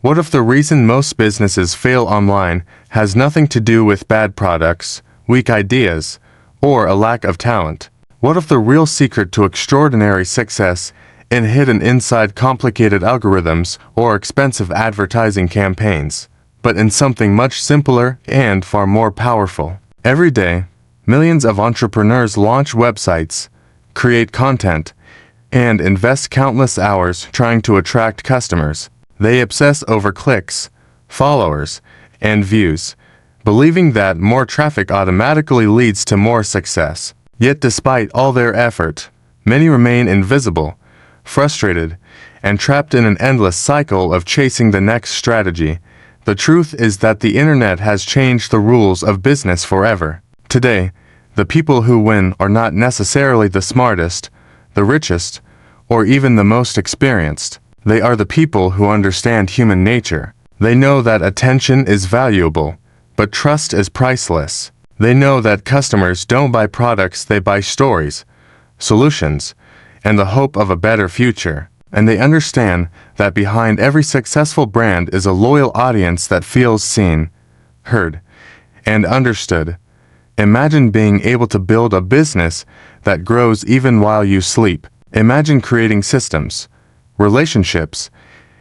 What if the reason most businesses fail online has nothing to do with bad products, weak ideas, or a lack of talent? What if the real secret to extraordinary success isn't hidden inside complicated algorithms or expensive advertising campaigns, but in something much simpler and far more powerful? Every day, millions of entrepreneurs launch websites, create content, and invest countless hours trying to attract customers. They obsess over clicks, followers, and views, believing that more traffic automatically leads to more success. Yet despite all their effort, many remain invisible, frustrated, and trapped in an endless cycle of chasing the next strategy. The truth is that the internet has changed the rules of business forever. Today, the people who win are not necessarily the smartest, the richest, or even the most experienced. They are the people who understand human nature. They know that attention is valuable, but trust is priceless. They know that customers don't buy products, they buy stories, solutions, and the hope of a better future. And they understand that behind every successful brand is a loyal audience that feels seen, heard, and understood. Imagine being able to build a business that grows even while you sleep. Imagine creating systems, relationships,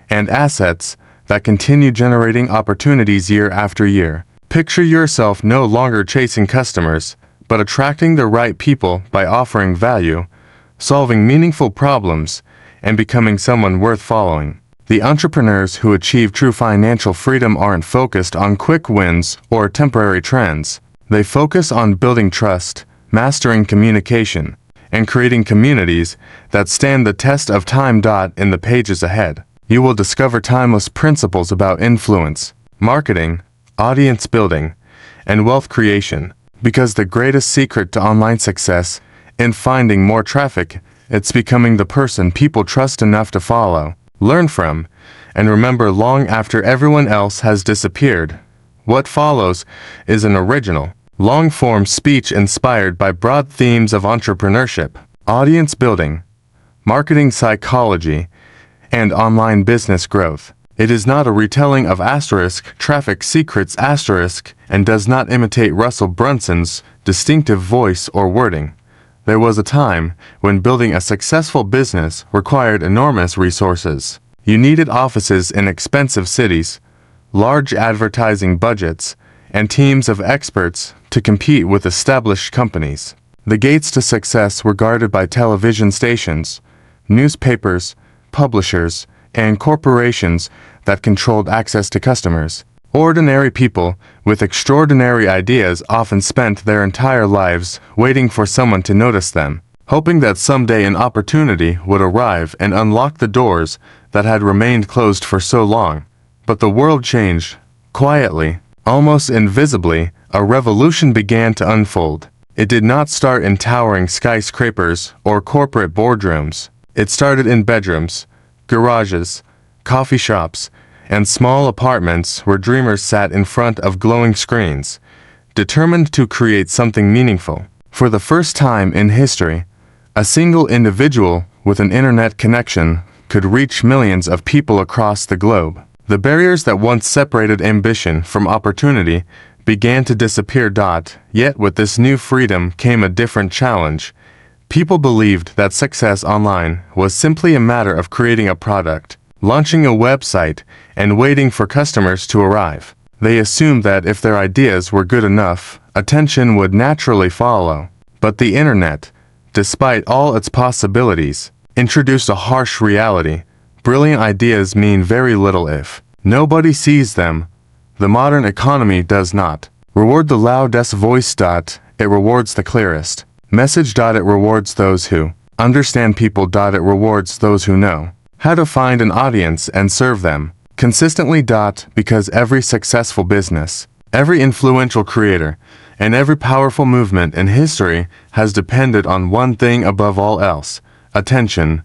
and assets that continue generating opportunities year after year. Picture yourself no longer chasing customers, but attracting the right people by offering value, solving meaningful problems, and becoming someone worth following. The entrepreneurs who achieve true financial freedom aren't focused on quick wins or temporary trends. They focus on building trust, mastering communication, and creating communities that stand the test of time. In the pages ahead, you will discover timeless principles about influence, marketing, audience building, and wealth creation. Because the greatest secret to online success isn't finding more traffic, it's becoming the person people trust enough to follow, learn from, and remember long after everyone else has disappeared. What follows is an original, long-form speech inspired by broad themes of entrepreneurship, audience building, marketing psychology, and online business growth. It is not a retelling of traffic secrets and does not imitate Russell Brunson's distinctive voice or wording. There was a time when building a successful business required enormous resources. You needed offices in expensive cities, large advertising budgets, and teams of experts to compete with established companies. The gates to success were guarded by television stations, newspapers, publishers, and corporations that controlled access to customers. Ordinary people with extraordinary ideas often spent their entire lives waiting for someone to notice them, hoping that someday an opportunity would arrive and unlock the doors that had remained closed for so long. But the world changed. Quietly, almost invisibly, a revolution began to unfold. It did not start in towering skyscrapers or corporate boardrooms. It started in bedrooms, garages, coffee shops, and small apartments where dreamers sat in front of glowing screens, determined to create something meaningful. For the first time in history, a single individual with an internet connection could reach millions of people across the globe. The barriers that once separated ambition from opportunity began to disappear. Yet with this new freedom came a different challenge. People believed that success online was simply a matter of creating a product, launching a website, and waiting for customers to arrive. They assumed that if their ideas were good enough, attention would naturally follow. But the internet, despite all its possibilities, introduced a harsh reality. Brilliant ideas mean very little if nobody sees them. The modern economy does not reward the loudest voice. It rewards the clearest message. It rewards those who understand people. It rewards those who know how to find an audience and serve them consistently. Because every successful business, every influential creator, and every powerful movement in history has depended on one thing above all else: attention.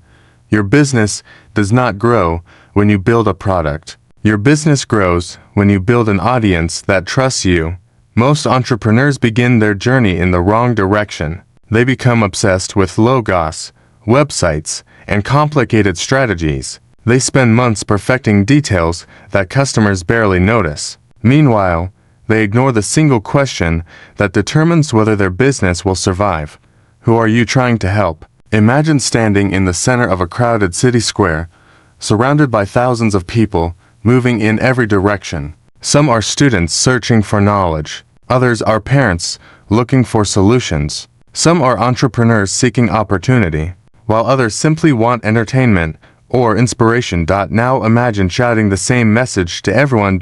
Your business does not grow when you build a product. Your business grows when you build an audience that trusts you. Most entrepreneurs begin their journey in the wrong direction. They become obsessed with logos, websites, and complicated strategies. They spend months perfecting details that customers barely notice. Meanwhile, they ignore the single question that determines whether their business will survive. Who are you trying to help? Imagine standing in the center of a crowded city square, surrounded by thousands of people, moving in every direction. Some are students searching for knowledge. Others are parents looking for solutions. Some are entrepreneurs seeking opportunity, while others simply want entertainment or inspiration. Now imagine shouting the same message to everyone.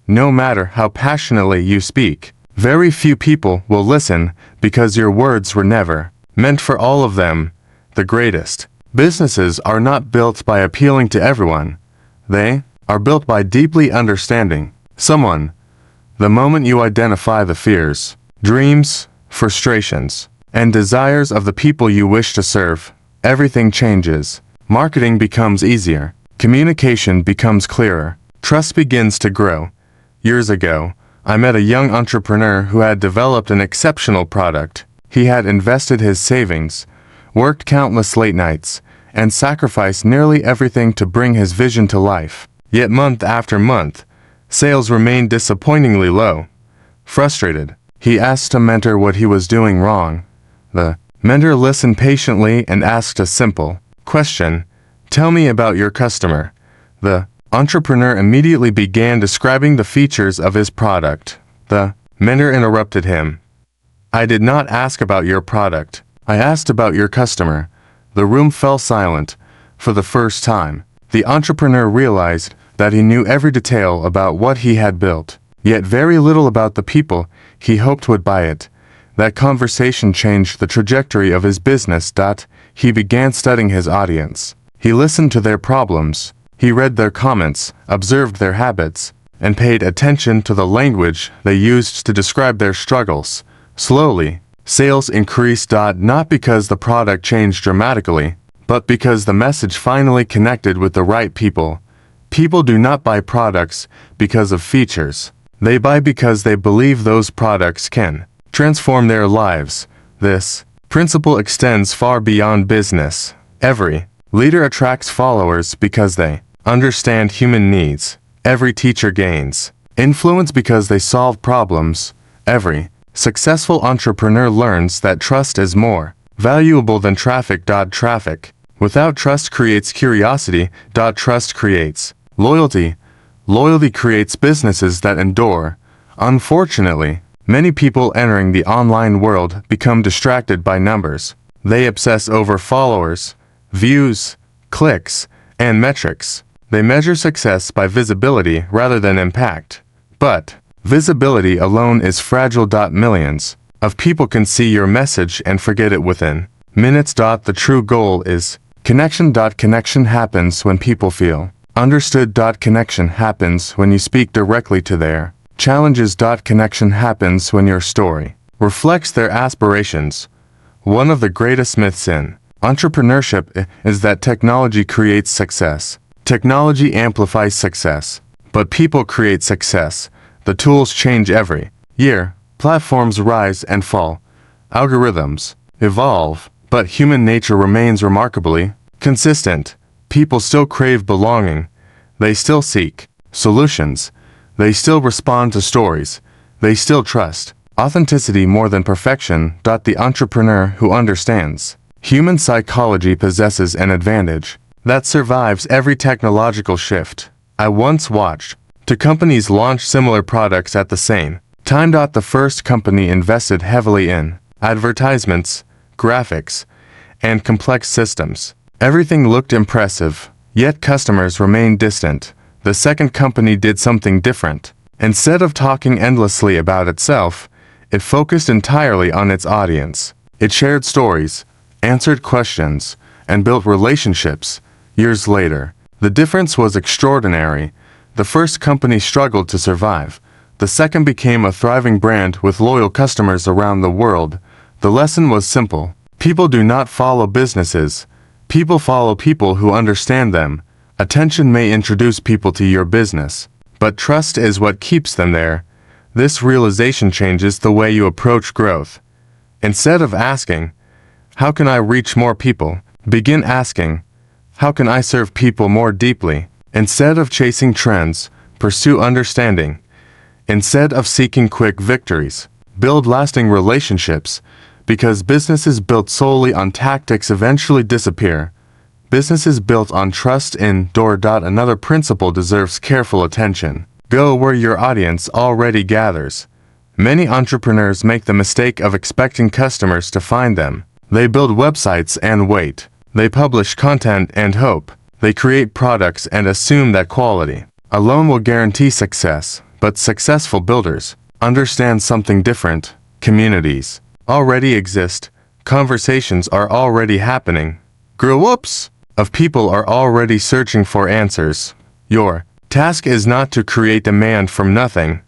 No matter how passionately you speak, very few people will listen because your words were never meant for all of them. The greatest businesses are not built by appealing to everyone. They are built by deeply understanding someone. The moment you identify the fears, dreams, frustrations, and desires of the people you wish to serve, everything changes. Marketing becomes easier. Communication becomes clearer. Trust begins to grow. Years ago, I met a young entrepreneur who had developed an exceptional product. He had invested his savings, worked countless late nights, and sacrificed nearly everything to bring his vision to life. Yet month after month, sales remained disappointingly low. Frustrated, he asked a mentor what he was doing wrong. The mentor listened patiently and asked a simple question: "Tell me about your customer." The entrepreneur immediately began describing the features of his product. The mentor interrupted him. "I did not ask about your product. I asked about your customer." The room fell silent. For the first time, the entrepreneur realized that he knew every detail about what he had built, yet very little about the people he hoped would buy it. That conversation changed the trajectory of his business. He began studying his audience. He listened to their problems. He read their comments, observed their habits, and paid attention to the language they used to describe their struggles. Slowly, sales increased. Not because the product changed dramatically, but because the message finally connected with the right people. People do not buy products because of features. They buy because they believe those products can transform their lives. This principle extends far beyond business. Every leader attracts followers because they understand human needs. Every teacher gains influence because they solve problems. Every successful entrepreneur learns that trust is more valuable than traffic. Traffic without trust creates curiosity. Trust creates loyalty. Loyalty creates businesses that endure. Unfortunately, many people entering the online world become distracted by numbers. They obsess over followers, views, clicks, and metrics. They measure success by visibility rather than impact. But visibility alone is fragile. Millions of people can see your message and forget it within minutes. The true goal is connection. Connection happens when people feel understood. Connection happens when you speak directly to their challenges. Connection happens when your story reflects their aspirations. One of the greatest myths in entrepreneurship is that technology creates success. Technology amplifies success, but people create success. The tools change every year. Platforms rise and fall. Algorithms evolve, but human nature remains remarkably consistent. People still crave belonging. They still seek solutions. They still respond to stories. They still trust authenticity more than perfection. The entrepreneur who understands human psychology possesses an advantage that survives every technological shift. I once watched two companies launch similar products at the same time. The first company invested heavily in advertisements, graphics, and complex systems. Everything looked impressive, yet customers remained distant. The second company did something different. Instead of talking endlessly about itself, it focused entirely on its audience. It shared stories, answered questions, and built relationships. Years later, the difference was extraordinary. The first company struggled to survive. The second became a thriving brand with loyal customers around the world. The lesson was simple. People do not follow businesses. People follow people who understand them. Attention may introduce people to your business, but trust is what keeps them there. This realization changes the way you approach growth. Instead of asking, "How can I reach more people?" begin asking, How can I serve people more deeply? Instead of chasing trends, pursue understanding. Instead of seeking quick victories, build lasting relationships, because businesses built solely on tactics eventually disappear. Businesses built on trust in Another principle deserves careful attention. Go where your audience already gathers. Many entrepreneurs make the mistake of expecting customers to find them. They build websites and wait. They publish content and hope. They create products and assume that quality alone will guarantee success. But successful builders understand something different. Communities already exist. Conversations are already happening. Groups of people are already searching for answers. Your task is not to create demand from nothing.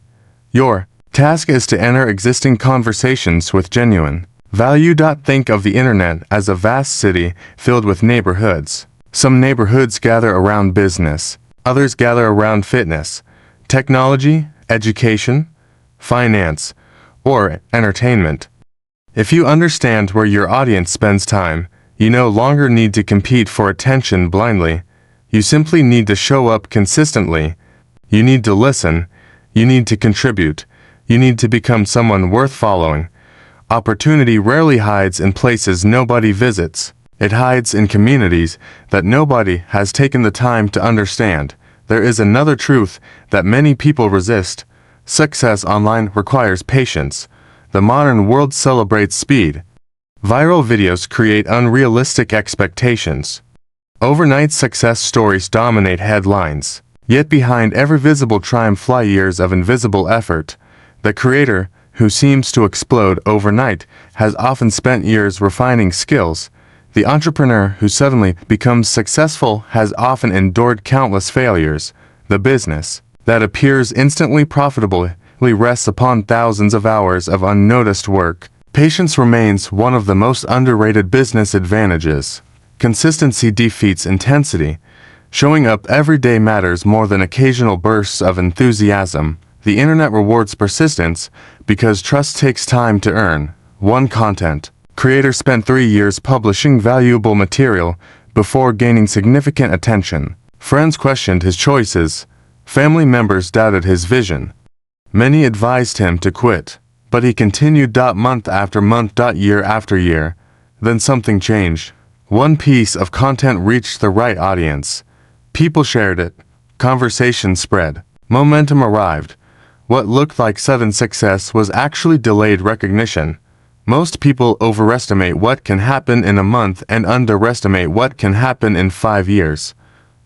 Your task is to enter existing conversations with genuine value. Think of the internet as a vast city filled with neighborhoods. Some neighborhoods gather around business. Others gather around fitness, technology, education, finance, or entertainment. If you understand where your audience spends time, you no longer need to compete for attention blindly. You simply need to show up consistently. You need to listen. You need to contribute. You need to become someone worth following. Opportunity rarely hides in places nobody visits. It hides in communities that nobody has taken the time to understand. There is another truth that many people resist. Success online requires patience. The modern world celebrates speed. Viral videos create unrealistic expectations. Overnight success stories dominate headlines. Yet behind every visible triumph lie years of invisible effort. The creator, who seems to explode overnight, has often spent years refining skills. The entrepreneur who suddenly becomes successful has often endured countless failures. The business that appears instantly profitable rests upon thousands of hours of unnoticed work. Patience remains one of the most underrated business advantages. Consistency defeats intensity. Showing up every day matters more than occasional bursts of enthusiasm. The internet rewards persistence because trust takes time to earn. One content creator spent 3 years publishing valuable material before gaining significant attention. Friends questioned his choices. Family members doubted his vision. Many advised him to quit, but he continued. Month after month, year after year. Then something changed. One piece of content reached the right audience. People shared it. Conversation spread. Momentum arrived. What looked like sudden success was actually delayed recognition. Most people overestimate what can happen in a month and underestimate what can happen in 5 years.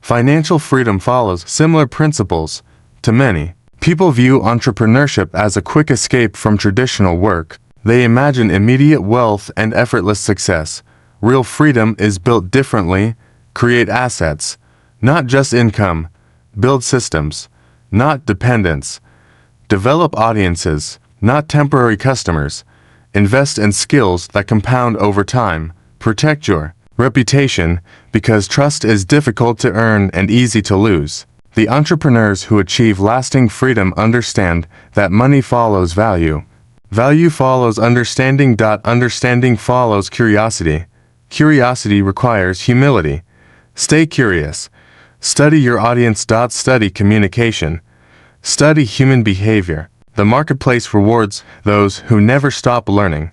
Financial freedom follows similar principles. To many, people view entrepreneurship as a quick escape from traditional work. They imagine immediate wealth and effortless success. Real freedom is built differently. Create assets, not just income. Build systems, not dependence. Develop audiences, not temporary customers. Invest in skills that compound over time. Protect your reputation, because trust is difficult to earn and easy to lose. The entrepreneurs who achieve lasting freedom understand that money follows value. Value follows understanding. Understanding follows curiosity. Curiosity requires humility. Stay curious. Study your audience. Study communication. Study human behavior. The marketplace rewards those who never stop learning.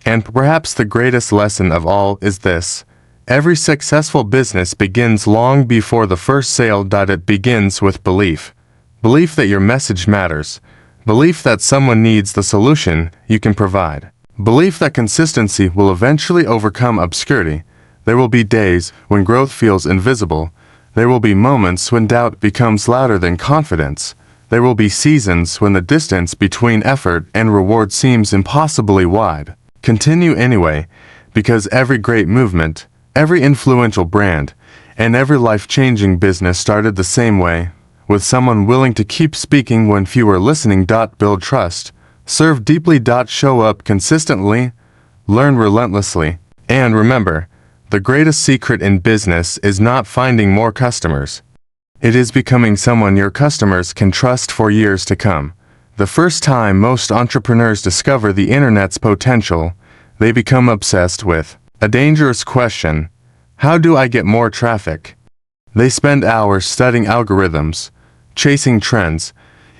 And perhaps the greatest lesson of all is this: every successful business begins long before the first sale. It begins with belief. Belief that your message matters. Belief that someone needs the solution you can provide. Belief that consistency will eventually overcome obscurity. There will be days when growth feels invisible. There will be moments when doubt becomes louder than confidence. There will be seasons when the distance between effort and reward seems impossibly wide. Continue anyway, because every great movement, every influential brand, and every life-changing business started the same way, with someone willing to keep speaking when few are listening. Build trust. Serve deeply. Show up consistently. Learn relentlessly. And remember, the greatest secret in business is not finding more customers. It is becoming someone your customers can trust for years to come. The first time most entrepreneurs discover the internet's potential, they become obsessed with a dangerous question: How do I get more traffic? They spend hours studying algorithms, chasing trends,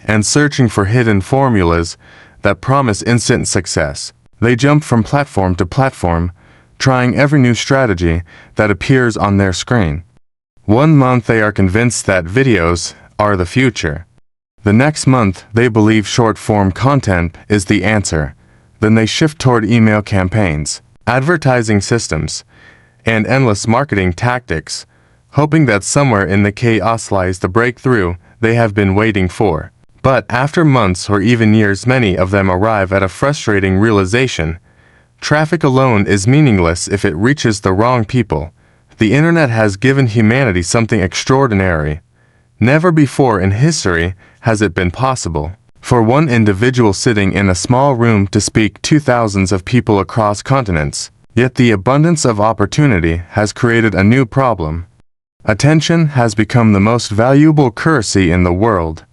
and searching for hidden formulas that promise instant success. They jump from platform to platform, trying every new strategy that appears on their screen. One month they are convinced that videos are the future. The next month they believe short-form content is the answer. Then they shift toward email campaigns, advertising systems, and endless marketing tactics, hoping that somewhere in the chaos lies the breakthrough they have been waiting for. But after months or even years, many of them arrive at a frustrating realization. Traffic alone is meaningless if it reaches the wrong people. The internet has given humanity something extraordinary. Never before in history has it been possible for one individual sitting in a small room to speak to thousands of people across continents. Yet the abundance of opportunity has created a new problem. Attention has become the most valuable currency in the world.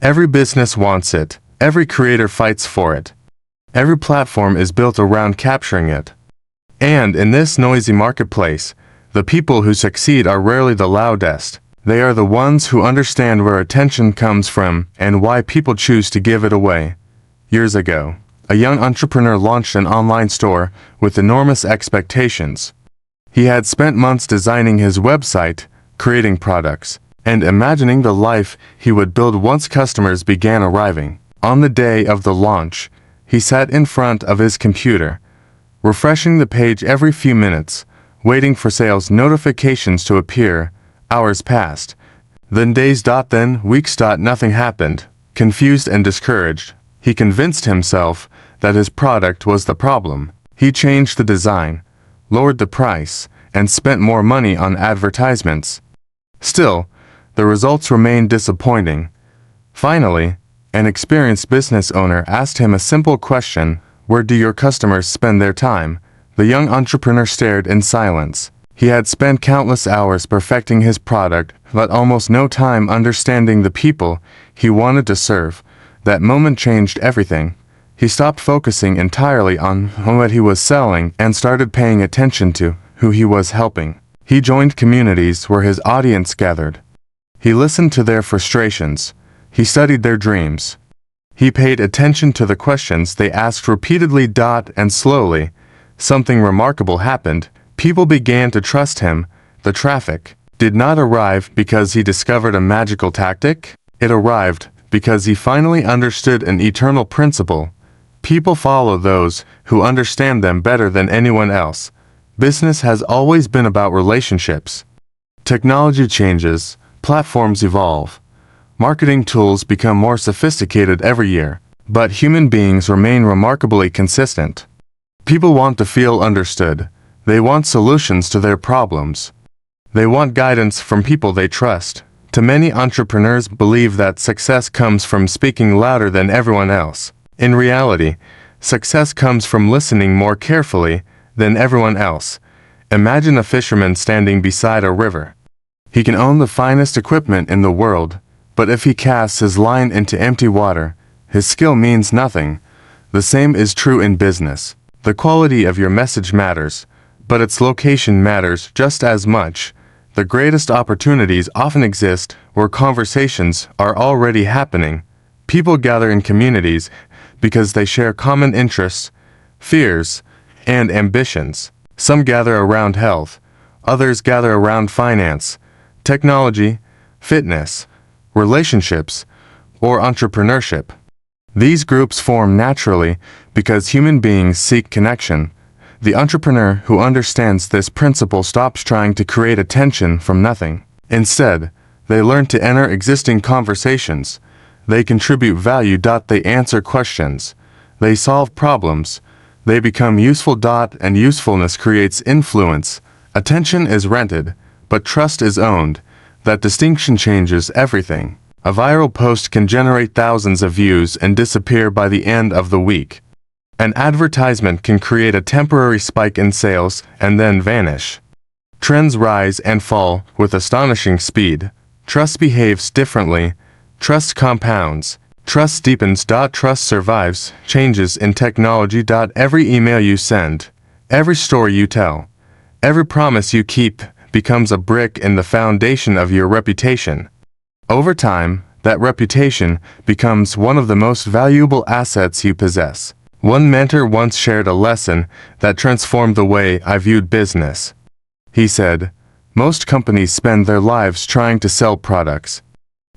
Every business wants it. Every creator fights for it. Every platform is built around capturing it. And in this noisy marketplace, the people who succeed are rarely the loudest. They are the ones who understand where attention comes from and why people choose to give it away. Years ago, a young entrepreneur launched an online store with enormous expectations. He had spent months designing his website, creating products, and imagining the life he would build once customers began arriving. On the day of the launch, he sat in front of his computer, refreshing the page every few minutes, waiting for sales notifications to appear. Hours passed. Then days. Then weeks. Nothing happened. Confused and discouraged, he convinced himself that his product was the problem. He changed the design, lowered the price, and spent more money on advertisements. Still, the results remained disappointing. Finally, an experienced business owner asked him a simple question: "Where do your customers spend their time?" The young entrepreneur stared in silence. He had spent countless hours perfecting his product, but almost no time understanding the people he wanted to serve. That moment changed everything. He stopped focusing entirely on what he was selling and started paying attention to who he was helping. He joined communities where his audience gathered. He listened to their frustrations. He studied their dreams. He paid attention to the questions they asked repeatedly. And slowly, something remarkable happened. People began to trust him. The traffic did not arrive because he discovered a magical tactic. It arrived because he finally understood an eternal principle. People follow those who understand them better than anyone else. Business has always been about relationships. Technology changes, platforms evolve, marketing tools become more sophisticated every year, but human beings remain remarkably consistent. People want to feel understood. They want solutions to their problems. They want guidance from people they trust. Too many entrepreneurs believe that success comes from speaking louder than everyone else. In reality, success comes from listening more carefully than everyone else. Imagine a fisherman standing beside a river. He can own the finest equipment in the world, but if he casts his line into empty water, his skill means nothing. The same is true in business. The quality of your message matters, but its location matters just as much. The greatest opportunities often exist where conversations are already happening. People gather in communities because they share common interests, fears, and ambitions. Some gather around health, others gather around finance, technology, fitness, relationships, or entrepreneurship. These groups form naturally because human beings seek connection. The entrepreneur who understands this principle stops trying to create attention from nothing. Instead, they learn to enter existing conversations. They contribute value. They answer questions. They solve problems. They become useful. And usefulness creates influence. Attention is rented, but trust is owned. That distinction changes everything. A viral post can generate thousands of views and disappear by the end of the week. An advertisement can create a temporary spike in sales and then vanish. Trends rise and fall with astonishing speed. Trust behaves differently. Trust compounds. Trust deepens. Trust survives changes in technology. Every email you send, every story you tell, Every promise you keep becomes a brick in the foundation of your reputation. Over time, that reputation becomes one of the most valuable assets you possess. One mentor once shared a lesson that transformed the way I viewed business. He said, "Most companies spend their lives trying to sell products.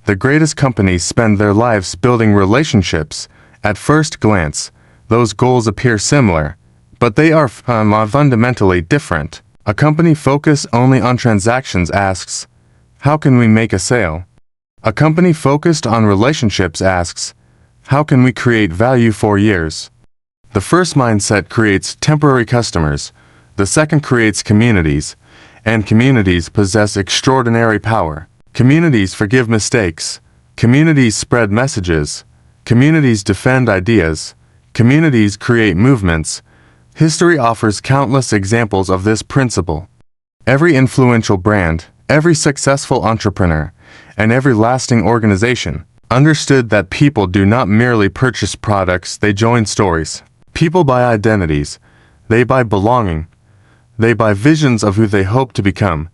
The greatest companies spend their lives building relationships. At first glance, those goals appear similar, but they are fundamentally different. A company focused only on transactions asks, 'How can we make a sale?' A company focused on relationships asks, 'How can we create value for years?' The first mindset creates temporary customers, the second creates communities, and communities possess extraordinary power. Communities forgive mistakes, communities spread messages, communities defend ideas, communities create movements. History offers countless examples of this principle. Every influential brand, every successful entrepreneur, and every lasting organization understood that people do not merely purchase products, they join stories. People buy identities, they buy belonging, they buy visions of who they hope to become.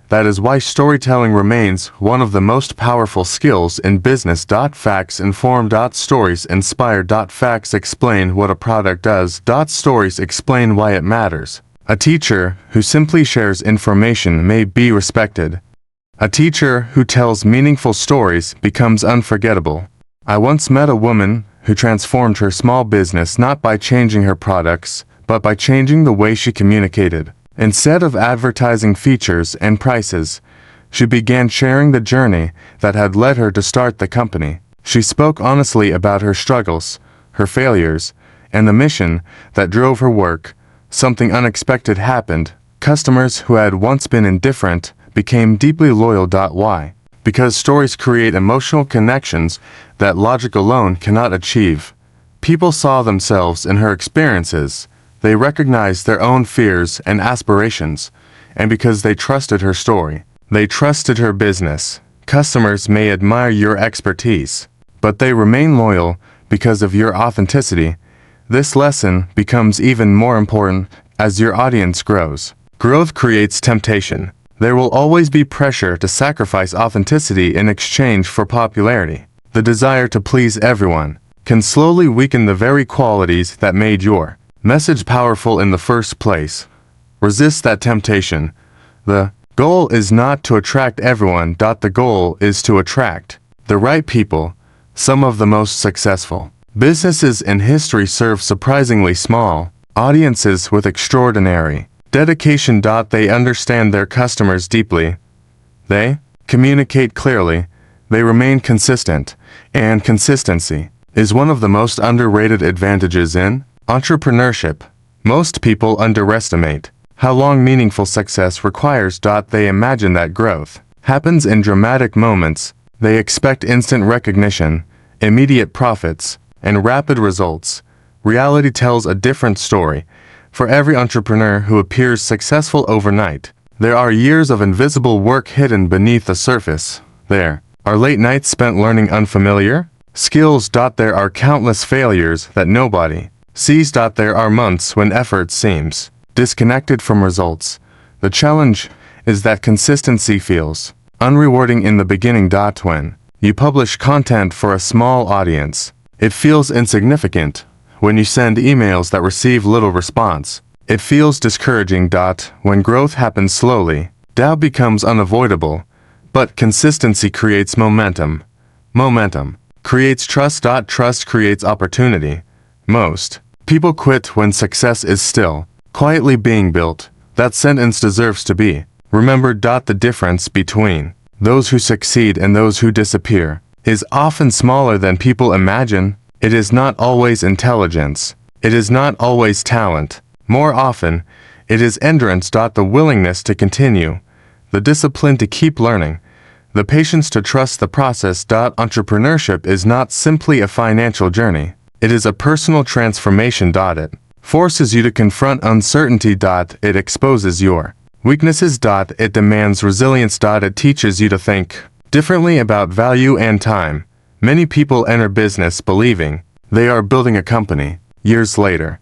That is why storytelling remains one of the most powerful skills in business. Facts inform. Stories inspire. Facts explain what a product does. Stories explain why it matters. A teacher who simply shares information may be respected. A teacher who tells meaningful stories becomes unforgettable. I once met a woman who transformed her small business not by changing her products, but by changing the way she communicated. Instead of advertising features and prices, she began sharing the journey that had led her to start the company. She spoke honestly about her struggles, her failures, and the mission that drove her work. Something unexpected happened. Customers who had once been indifferent became deeply loyal. Why? Because stories create emotional connections that logic alone cannot achieve. People saw themselves in her experiences. They recognized their own fears and aspirations, and because they trusted her story, they trusted her business. Customers may admire your expertise, but they remain loyal because of your authenticity. This lesson becomes even more important as your audience grows. Growth creates temptation. There will always be pressure to sacrifice authenticity in exchange for popularity. The desire to please everyone can slowly weaken the very qualities that made your message powerful in the first place. Resist that temptation. The goal is not to attract everyone. The goal is to attract the right people. Some of the most successful businesses in history serve surprisingly small audiences with extraordinary dedication. They understand their customers deeply. They communicate clearly. They remain consistent, and consistency is one of the most underrated advantages in entrepreneurship. Most people underestimate how long meaningful success requires. They imagine that growth happens in dramatic moments. They expect instant recognition, immediate profits, and rapid results. Reality tells a different story. For every entrepreneur who appears successful overnight, there are years of invisible work hidden beneath the surface. There are late nights spent learning unfamiliar skills. There are countless failures that nobody sees. There are months when effort seems disconnected from results. The challenge is that consistency feels unrewarding in the beginning. When you publish content for a small audience, it feels insignificant. When you send emails that receive little response, it feels discouraging. When growth happens slowly, doubt becomes unavoidable. But consistency creates momentum. Momentum creates trust. Trust creates opportunity. Most people quit when success is still quietly being built. That sentence deserves to be remembered. The difference between those who succeed and those who disappear is often smaller than people imagine. It is not always intelligence. It is not always talent. More often, it is endurance. The willingness to continue, the discipline to keep learning, the patience to trust the process. Entrepreneurship is not simply a financial journey. It is a personal transformation. It forces you to confront uncertainty. It exposes your weaknesses. It demands resilience. It teaches you to think differently about value and time. Many people enter business believing they are building a company. Years later,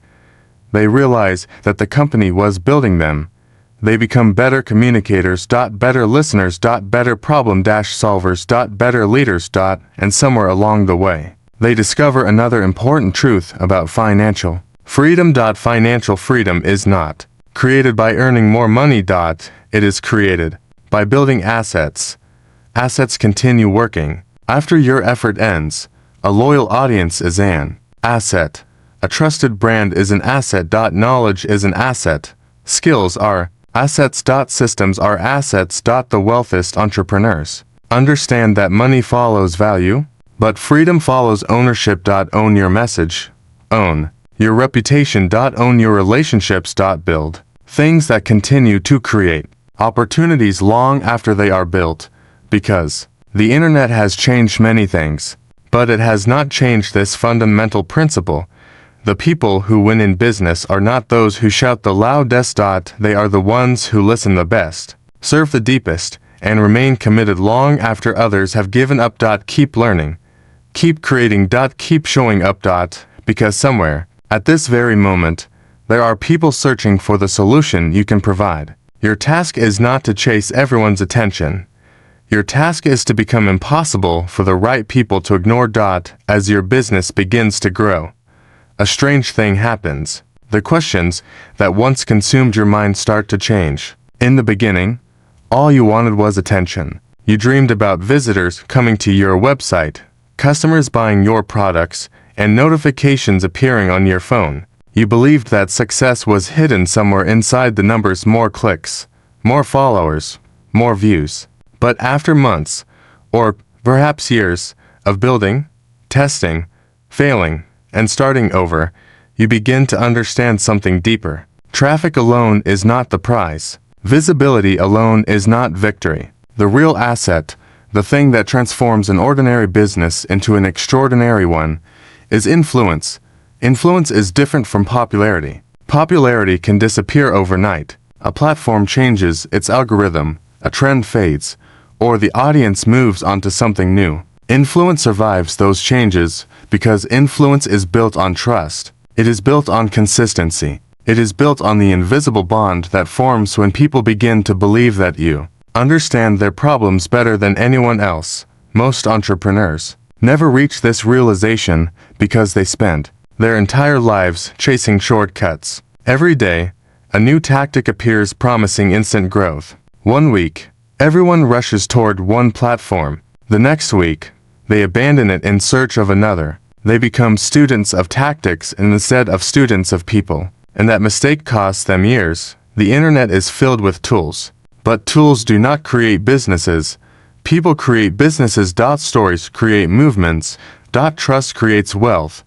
they realize that the company was building them. They become better communicators, better listeners, better problem-solvers, better leaders, and somewhere along the way, they discover another important truth about financial freedom. Financial freedom is not created by earning more money. It is created by building assets. Assets continue working after your effort ends. A loyal audience is an asset. A trusted brand is an asset. Knowledge is an asset. Skills are assets. Systems are assets. The wealthiest entrepreneurs understand that money follows value, but freedom follows ownership. Own your message. Own your reputation. Own your relationships. Build things that continue to create opportunities long after they are built, because the internet has changed many things, but it has not changed this fundamental principle. The people who win in business are not those who shout the loudest. They are the ones who listen the best, serve the deepest, and remain committed long after others have given up. Keep learning, keep creating. Keep showing up. Because somewhere, at this very moment, there are people searching for the solution you can provide. Your task is not to chase everyone's attention. Your task is to become impossible for the right people to ignore. As your business begins to grow, a strange thing happens. The questions that once consumed your mind start to change. In the beginning, all you wanted was attention. You dreamed about visitors coming to your website, customers buying your products, and notifications appearing on your phone. You believed that success was hidden somewhere inside the numbers: more clicks, more followers, more views. But after months, or perhaps years, of building, testing, failing, and starting over, you begin to understand something deeper. Traffic alone is not the prize. Visibility alone is not victory. The real asset, the thing that transforms an ordinary business into an extraordinary one, is influence. Influence is different from popularity. Popularity can disappear overnight. A platform changes its algorithm, a trend fades, or the audience moves on to something new. Influence survives those changes because influence is built on trust. It is built on consistency. It is built on the invisible bond that forms when people begin to believe that you understand their problems better than anyone else. Most entrepreneurs never reach this realization because they spend their entire lives chasing shortcuts. Every day, a new tactic appears promising instant growth. One week, everyone rushes toward one platform. The next week, they abandon it in search of another. They become students of tactics instead of students of people. And that mistake costs them years. The internet is filled with tools. But tools do not create businesses. People create businesses. Stories create movements. Trust creates wealth.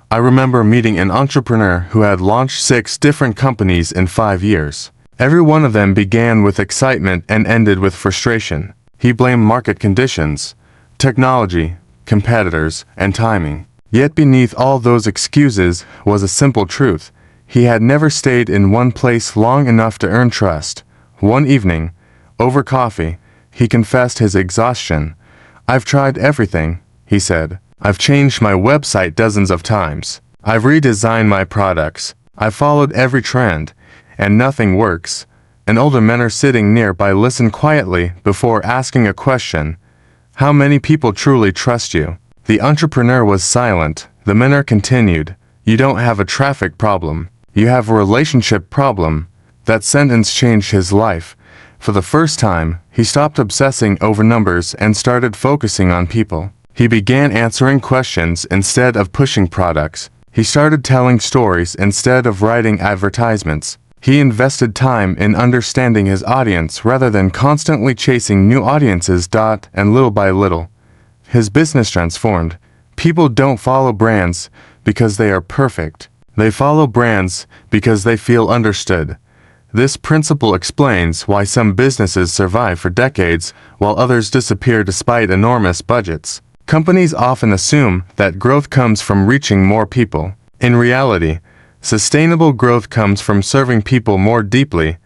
I remember meeting an entrepreneur who had launched 6 different companies in 5 years. Every one of them began with excitement and ended with frustration. He blamed market conditions, technology, competitors, and timing. Yet beneath all those excuses was a simple truth. He had never stayed in one place long enough to earn trust. One evening, over coffee, he confessed his exhaustion. "I've tried everything," he said. "I've changed my website dozens of times. I've redesigned my products. I've followed every trend, and nothing works." An older mentor sitting nearby listened quietly before asking a question. "How many people truly trust you?" The entrepreneur was silent. The mentor continued, "You don't have a traffic problem. You have a relationship problem." That sentence changed his life. For the first time, he stopped obsessing over numbers and started focusing on people. He began answering questions instead of pushing products. He started telling stories instead of writing advertisements. He invested time in understanding his audience rather than constantly chasing new audiences. And little by little, his business transformed. People don't follow brands because they are perfect. They follow brands because they feel understood. This principle explains why some businesses survive for decades while others disappear despite enormous budgets. Companies often assume that growth comes from reaching more people. In reality, sustainable growth comes from serving people more deeply.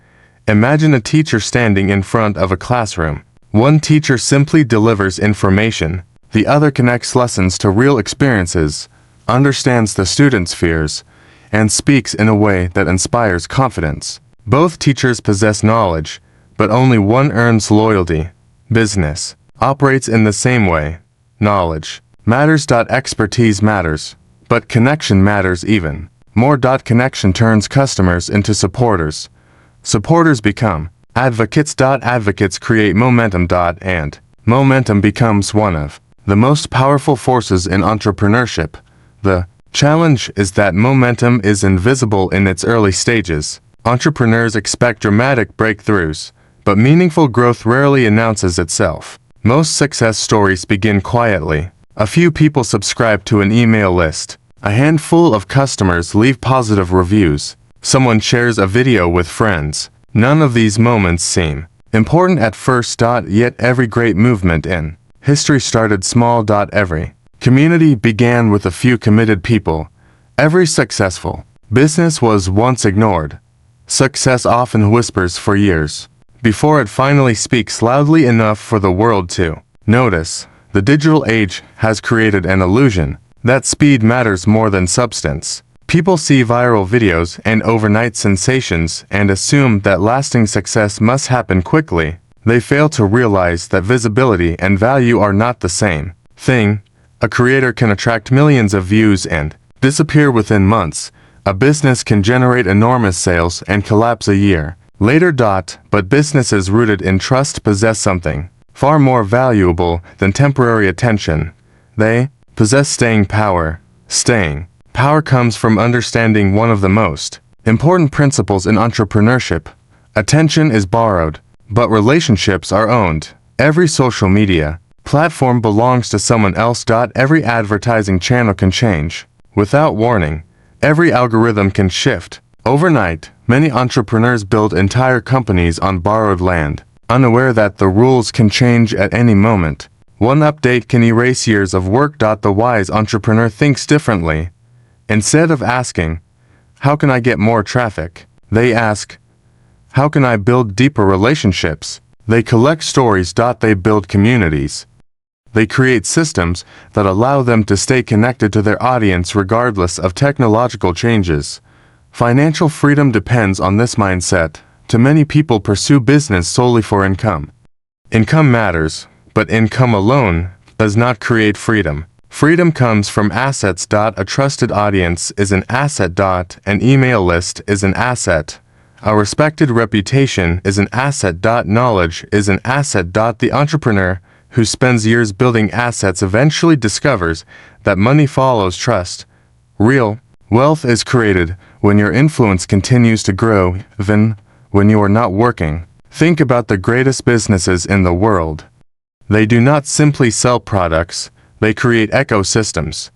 Imagine a teacher standing in front of a classroom. One teacher simply delivers information. The other connects lessons to real experiences, understands the student's fears, and speaks in a way that inspires confidence. Both teachers possess knowledge, but only one earns loyalty. Business operates in the same way. Knowledge matters. Expertise matters, but connection matters even more. Connection turns customers into supporters. Supporters become advocates. Advocates create momentum. And momentum becomes one of the most powerful forces in entrepreneurship. The challenge is that momentum is invisible in its early stages. Entrepreneurs expect dramatic breakthroughs, but meaningful growth rarely announces itself. Most success stories begin quietly. A few people subscribe to an email list. A handful of customers leave positive reviews. Someone shares a video with friends. None of these moments seem important at first. Yet every great movement in history started small. Every community began with a few committed people. Every successful business was once ignored. Success often whispers for years before it finally speaks loudly enough for the world to notice. The digital age has created an illusion that speed matters more than substance. People see viral videos and overnight sensations and assume that lasting success must happen quickly. They fail to realize that visibility and value are not the same thing. A creator can attract millions of views and disappear within months. A business can generate enormous sales and collapse a year later. But businesses rooted in trust possess something far more valuable than temporary attention. They possess staying power. Staying power comes from understanding one of the most important principles in entrepreneurship. Attention is borrowed, but relationships are owned. Every social media platform belongs to someone else. Every advertising channel can change without warning. Every algorithm can shift overnight. Many entrepreneurs build entire companies on borrowed land, unaware that the rules can change at any moment. One update can erase years of work. The wise entrepreneur thinks differently. Instead of asking, "How can I get more traffic?" they ask, "How can I build deeper relationships?" They collect stories. They build communities. They create systems that allow them to stay connected to their audience regardless of technological changes. Financial freedom depends on this mindset. Too many people pursue business solely for income. Income matters, but income alone does not create freedom. Freedom comes from assets. A trusted audience is an asset. An email list is an asset. A respected reputation is an asset. Knowledge is an asset. The entrepreneur who spends years building assets eventually discovers that money follows trust. Real wealth is created when your influence continues to grow, even when you are not working. Think about the greatest businesses in the world. They do not simply sell products, they create ecosystems.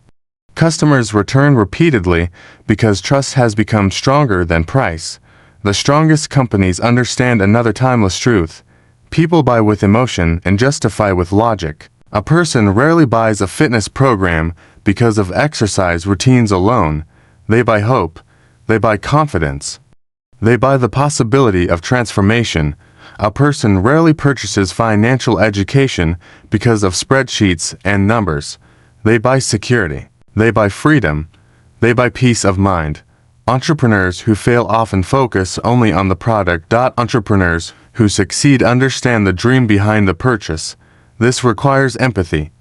Customers return repeatedly because trust has become stronger than price. The strongest companies understand another timeless truth. People buy with emotion and justify with logic. A person rarely buys a fitness program because of exercise routines alone. They buy hope. They buy confidence. They buy the possibility of transformation. A person rarely purchases financial education because of spreadsheets and numbers. They buy security. They buy freedom. They buy peace of mind. Entrepreneurs who fail often focus only on the product. Entrepreneurs who succeed understand the dream behind the purchase. This requires empathy.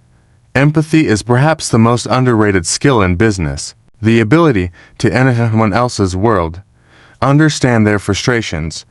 Empathy is perhaps the most underrated skill in business. The ability to enter someone else's world, understand their frustrations,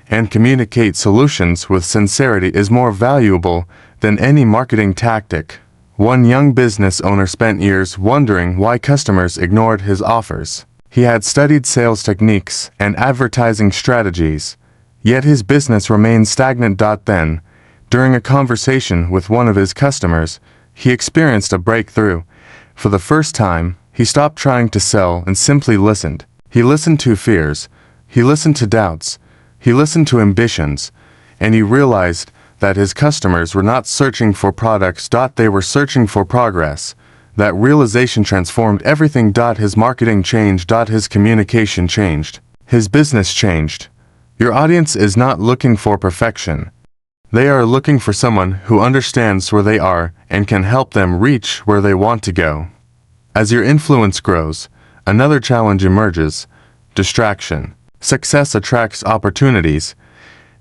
and communicate solutions with sincerity is more valuable than any marketing tactic. One young business owner spent years wondering why customers ignored his offers. He had studied sales techniques and advertising strategies, yet his business remained stagnant. Then, during a conversation with one of his customers, he experienced a breakthrough. For the first time, he stopped trying to sell and simply listened. He listened to fears. He listened to doubts. He listened to ambitions. And he realized that his customers were not searching for products. They were searching for progress. That realization transformed everything. His marketing changed. His communication changed. His business changed. Your audience is not looking for perfection. They are looking for someone who understands where they are and can help them reach where they want to go. As your influence grows, another challenge emerges: distraction. Success attracts opportunities,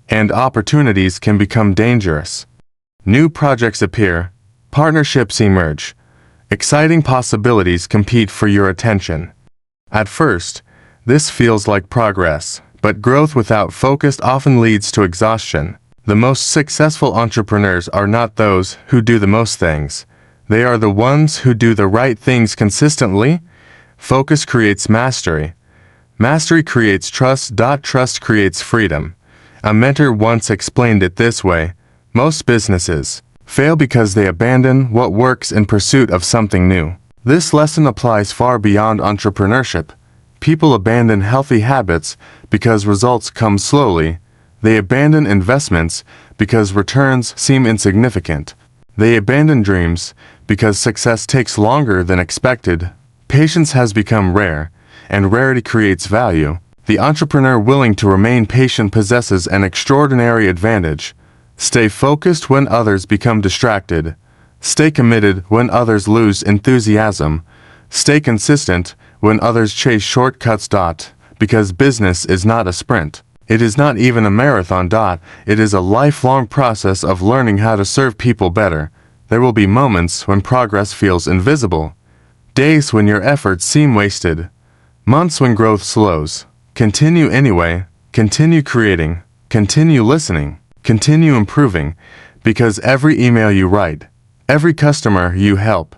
and opportunities can become dangerous. New projects appear, partnerships emerge, exciting possibilities compete for your attention. At first, this feels like progress, but growth without focus often leads to exhaustion. The most successful entrepreneurs are not those who do the most things. They are the ones who do the right things consistently. Focus creates mastery. Mastery creates trust. Trust creates freedom. A mentor once explained it this way: most businesses fail because they abandon what works in pursuit of something new. This lesson applies far beyond entrepreneurship. People abandon healthy habits because results come slowly. They abandon investments because returns seem insignificant. They abandon dreams because success takes longer than expected. Patience has become rare, and rarity creates value. The entrepreneur willing to remain patient possesses an extraordinary advantage. Stay focused when others become distracted. Stay committed when others lose enthusiasm. Stay consistent when others chase shortcuts. Because business is not a sprint. It is not even a marathon. It is a lifelong process of learning how to serve people better. There will be moments when progress feels invisible. Days when your efforts seem wasted. Months when growth slows. Continue anyway. Continue creating. Continue listening. Continue improving. Because every email you write, every customer you help,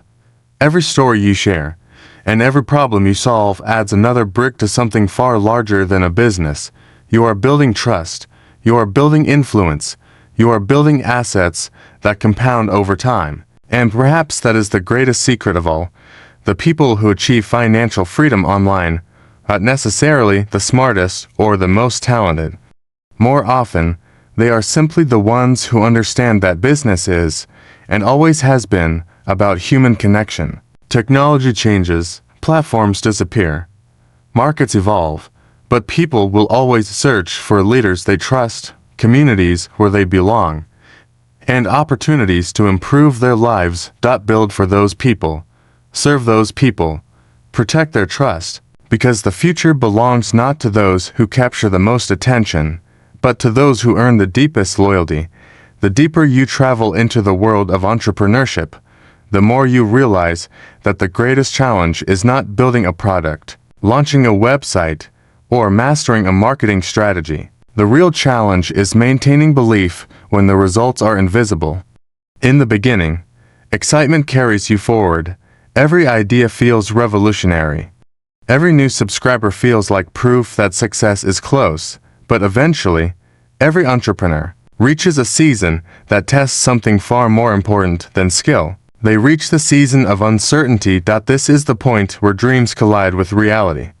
every story you share, and every problem you solve adds another brick to something far larger than a business. You are building trust. You are building influence. You are building assets that compound over time. And perhaps that is the greatest secret of all. The people who achieve financial freedom online aren't necessarily the smartest or the most talented. More often, they are simply the ones who understand that business is, and always has been, about human connection. Technology changes, platforms disappear, markets evolve, but people will always search for leaders they trust, communities where they belong, and opportunities to improve their lives. Build for those people, serve those people, protect their trust, because the future belongs not to those who capture the most attention, but to those who earn the deepest loyalty. The deeper you travel into the world of entrepreneurship, the more you realize that the greatest challenge is not building a product, launching a website, or mastering a marketing strategy. The real challenge is maintaining belief when the results are invisible. In the beginning, excitement carries you forward. Every idea feels revolutionary. Every new subscriber feels like proof that success is close, but eventually, every entrepreneur reaches a season that tests something far more important than skill. They reach the season of uncertainty. This is the point where dreams collide with reality.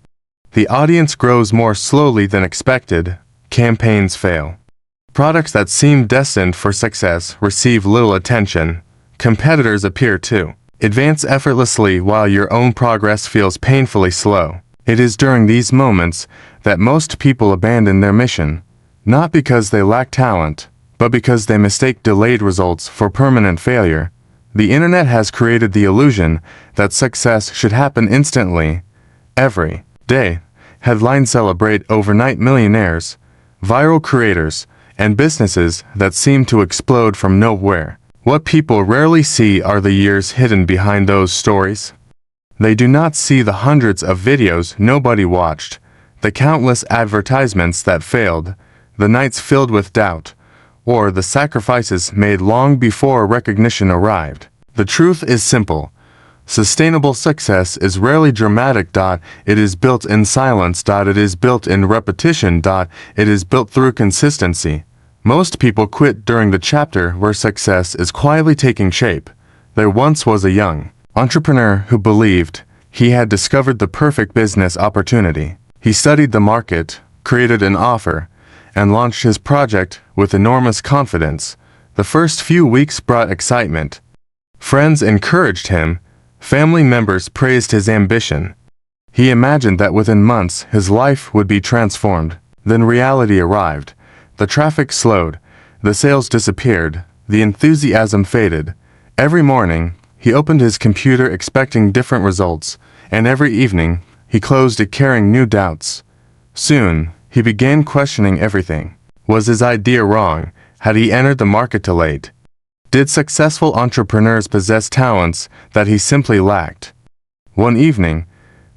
The audience grows more slowly than expected. Campaigns fail. Products that seem destined for success receive little attention. Competitors appear to advance effortlessly while your own progress feels painfully slow. It is during these moments that most people abandon their mission, not because they lack talent, but because they mistake delayed results for permanent failure. The internet has created the illusion that success should happen instantly. Every day, headlines celebrate overnight millionaires, viral creators, and businesses that seem to explode from nowhere. What people rarely see are the years hidden behind those stories. They do not see the hundreds of videos nobody watched, the countless advertisements that failed, the nights filled with doubt, or the sacrifices made long before recognition arrived. The truth is simple. Sustainable success is rarely dramatic. It is built in silence. It is built in repetition. It is built through consistency. Most people quit during the chapter where success is quietly taking shape. There once was a young entrepreneur who believed he had discovered the perfect business opportunity. He studied the market, created an offer, and launched his project with enormous confidence. The first few weeks brought excitement. Friends encouraged him. Family members praised his ambition. He imagined that within months his life would be transformed. Then reality arrived. The traffic slowed. The sales disappeared. The enthusiasm faded. Every morning, he opened his computer expecting different results, and every evening, he closed it carrying new doubts. Soon, He began questioning everything. Was his idea wrong? Had he entered the market too late? Did successful entrepreneurs possess talents that he simply lacked? One evening,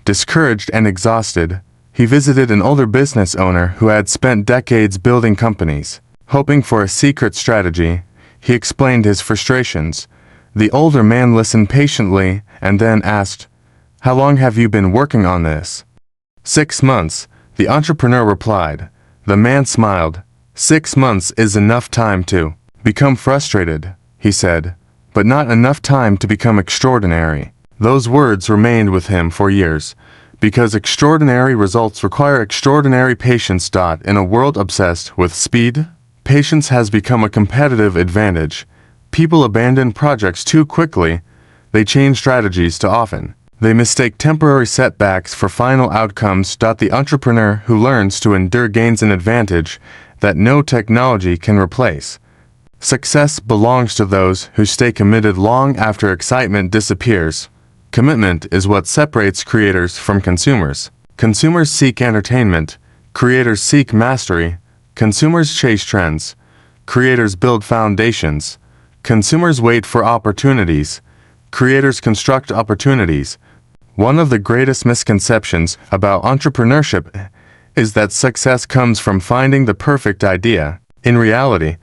discouraged and exhausted, he visited an older business owner who had spent decades building companies. Hoping for a secret strategy, he explained his frustrations. The older man listened patiently and then asked, "How long have you been working on this?" 6 months, the entrepreneur replied. The man smiled. 6 months is enough time to become frustrated, he said, but not enough time to become extraordinary. Those words remained with him for years, because extraordinary results require extraordinary patience. In a world obsessed with speed, patience has become a competitive advantage. People abandon projects too quickly. They change strategies too often. They mistake temporary setbacks for final outcomes. The entrepreneur who learns to endure gains an advantage that no technology can replace. Success belongs to those who stay committed long after excitement disappears. Commitment is what separates creators from consumers. Consumers seek entertainment. Creators seek mastery. Consumers chase trends. Creators build foundations. Consumers wait for opportunities. Creators construct opportunities. One of the greatest misconceptions about entrepreneurship is that success comes from finding the perfect idea. In reality,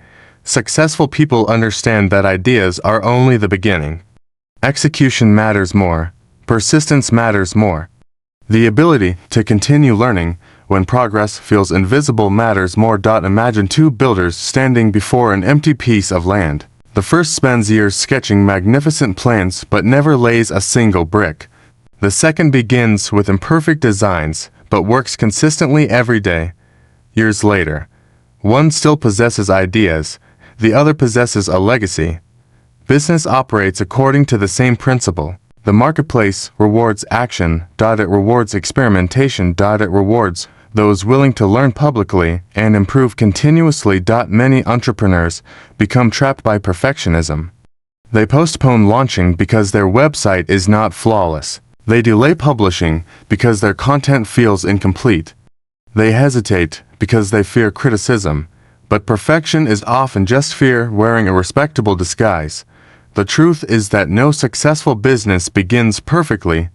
successful people understand that ideas are only the beginning. Execution matters more. Persistence matters more. The ability to continue learning when progress feels invisible matters more. Imagine two builders standing before an empty piece of land. The first spends years sketching magnificent plans but never lays a single brick. The second begins with imperfect designs but works consistently every day. Years later, one still possesses ideas, the other possesses a legacy. Business operates according to the same principle. The marketplace rewards action. It rewards experimentation. It rewards those willing to learn publicly and improve continuously. Many entrepreneurs become trapped by perfectionism. They postpone launching because their website is not flawless. They delay publishing because their content feels incomplete. They hesitate because they fear criticism. But perfection is often just fear wearing a respectable disguise. The truth is that no successful business begins perfectly.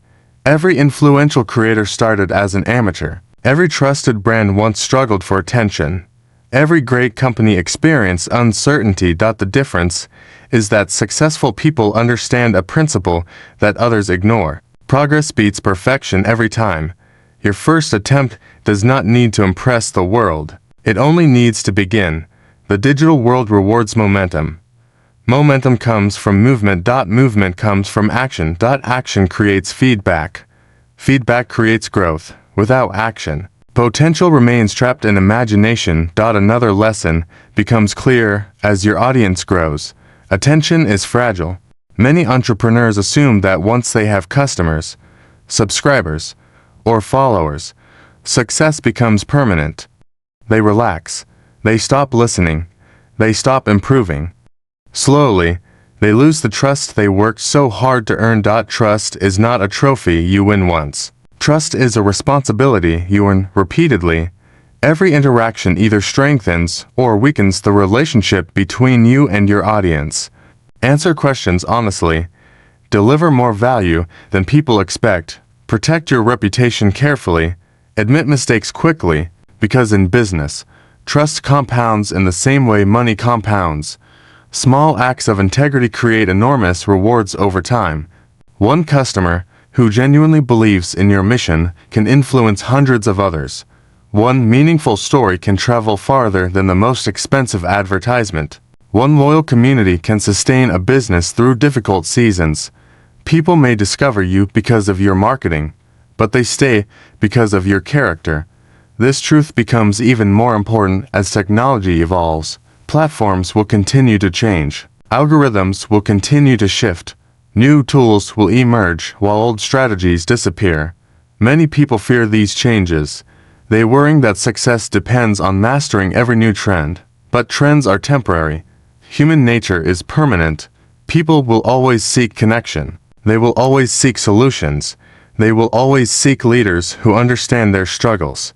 Every influential creator started as an amateur. Every trusted brand once struggled for attention. Every great company experienced uncertainty. The difference is that successful people understand a principle that others ignore. Progress beats perfection every time. Your first attempt does not need to impress the world. It only needs to begin. The digital world rewards momentum. Momentum comes from movement. Movement comes from action. Action creates feedback. Feedback creates growth. Without action, potential remains trapped in imagination. Another lesson becomes clear as your audience grows. Attention is fragile. Many entrepreneurs assume that once they have customers, subscribers, or followers, success becomes permanent. They relax. They stop listening. They stop improving. Slowly, they lose the trust they worked so hard to earn. Trust is not a trophy you win once. Trust is a responsibility you earn repeatedly. Every interaction either strengthens or weakens the relationship between you and your audience. Answer questions honestly. Deliver more value than people expect. Protect your reputation carefully. Admit mistakes quickly, because in business, trust compounds in the same way money compounds. Small acts of integrity create enormous rewards over time. One customer who genuinely believes in your mission can influence hundreds of others. One meaningful story can travel farther than the most expensive advertisement. One loyal community can sustain a business through difficult seasons. People may discover you because of your marketing, but they stay because of your character. This truth becomes even more important as technology evolves. Platforms will continue to change. Algorithms will continue to shift. New tools will emerge while old strategies disappear. Many people fear these changes. They worry that success depends on mastering every new trend. But trends are temporary. Human nature is permanent. People will always seek connection. They will always seek solutions. They will always seek leaders who understand their struggles.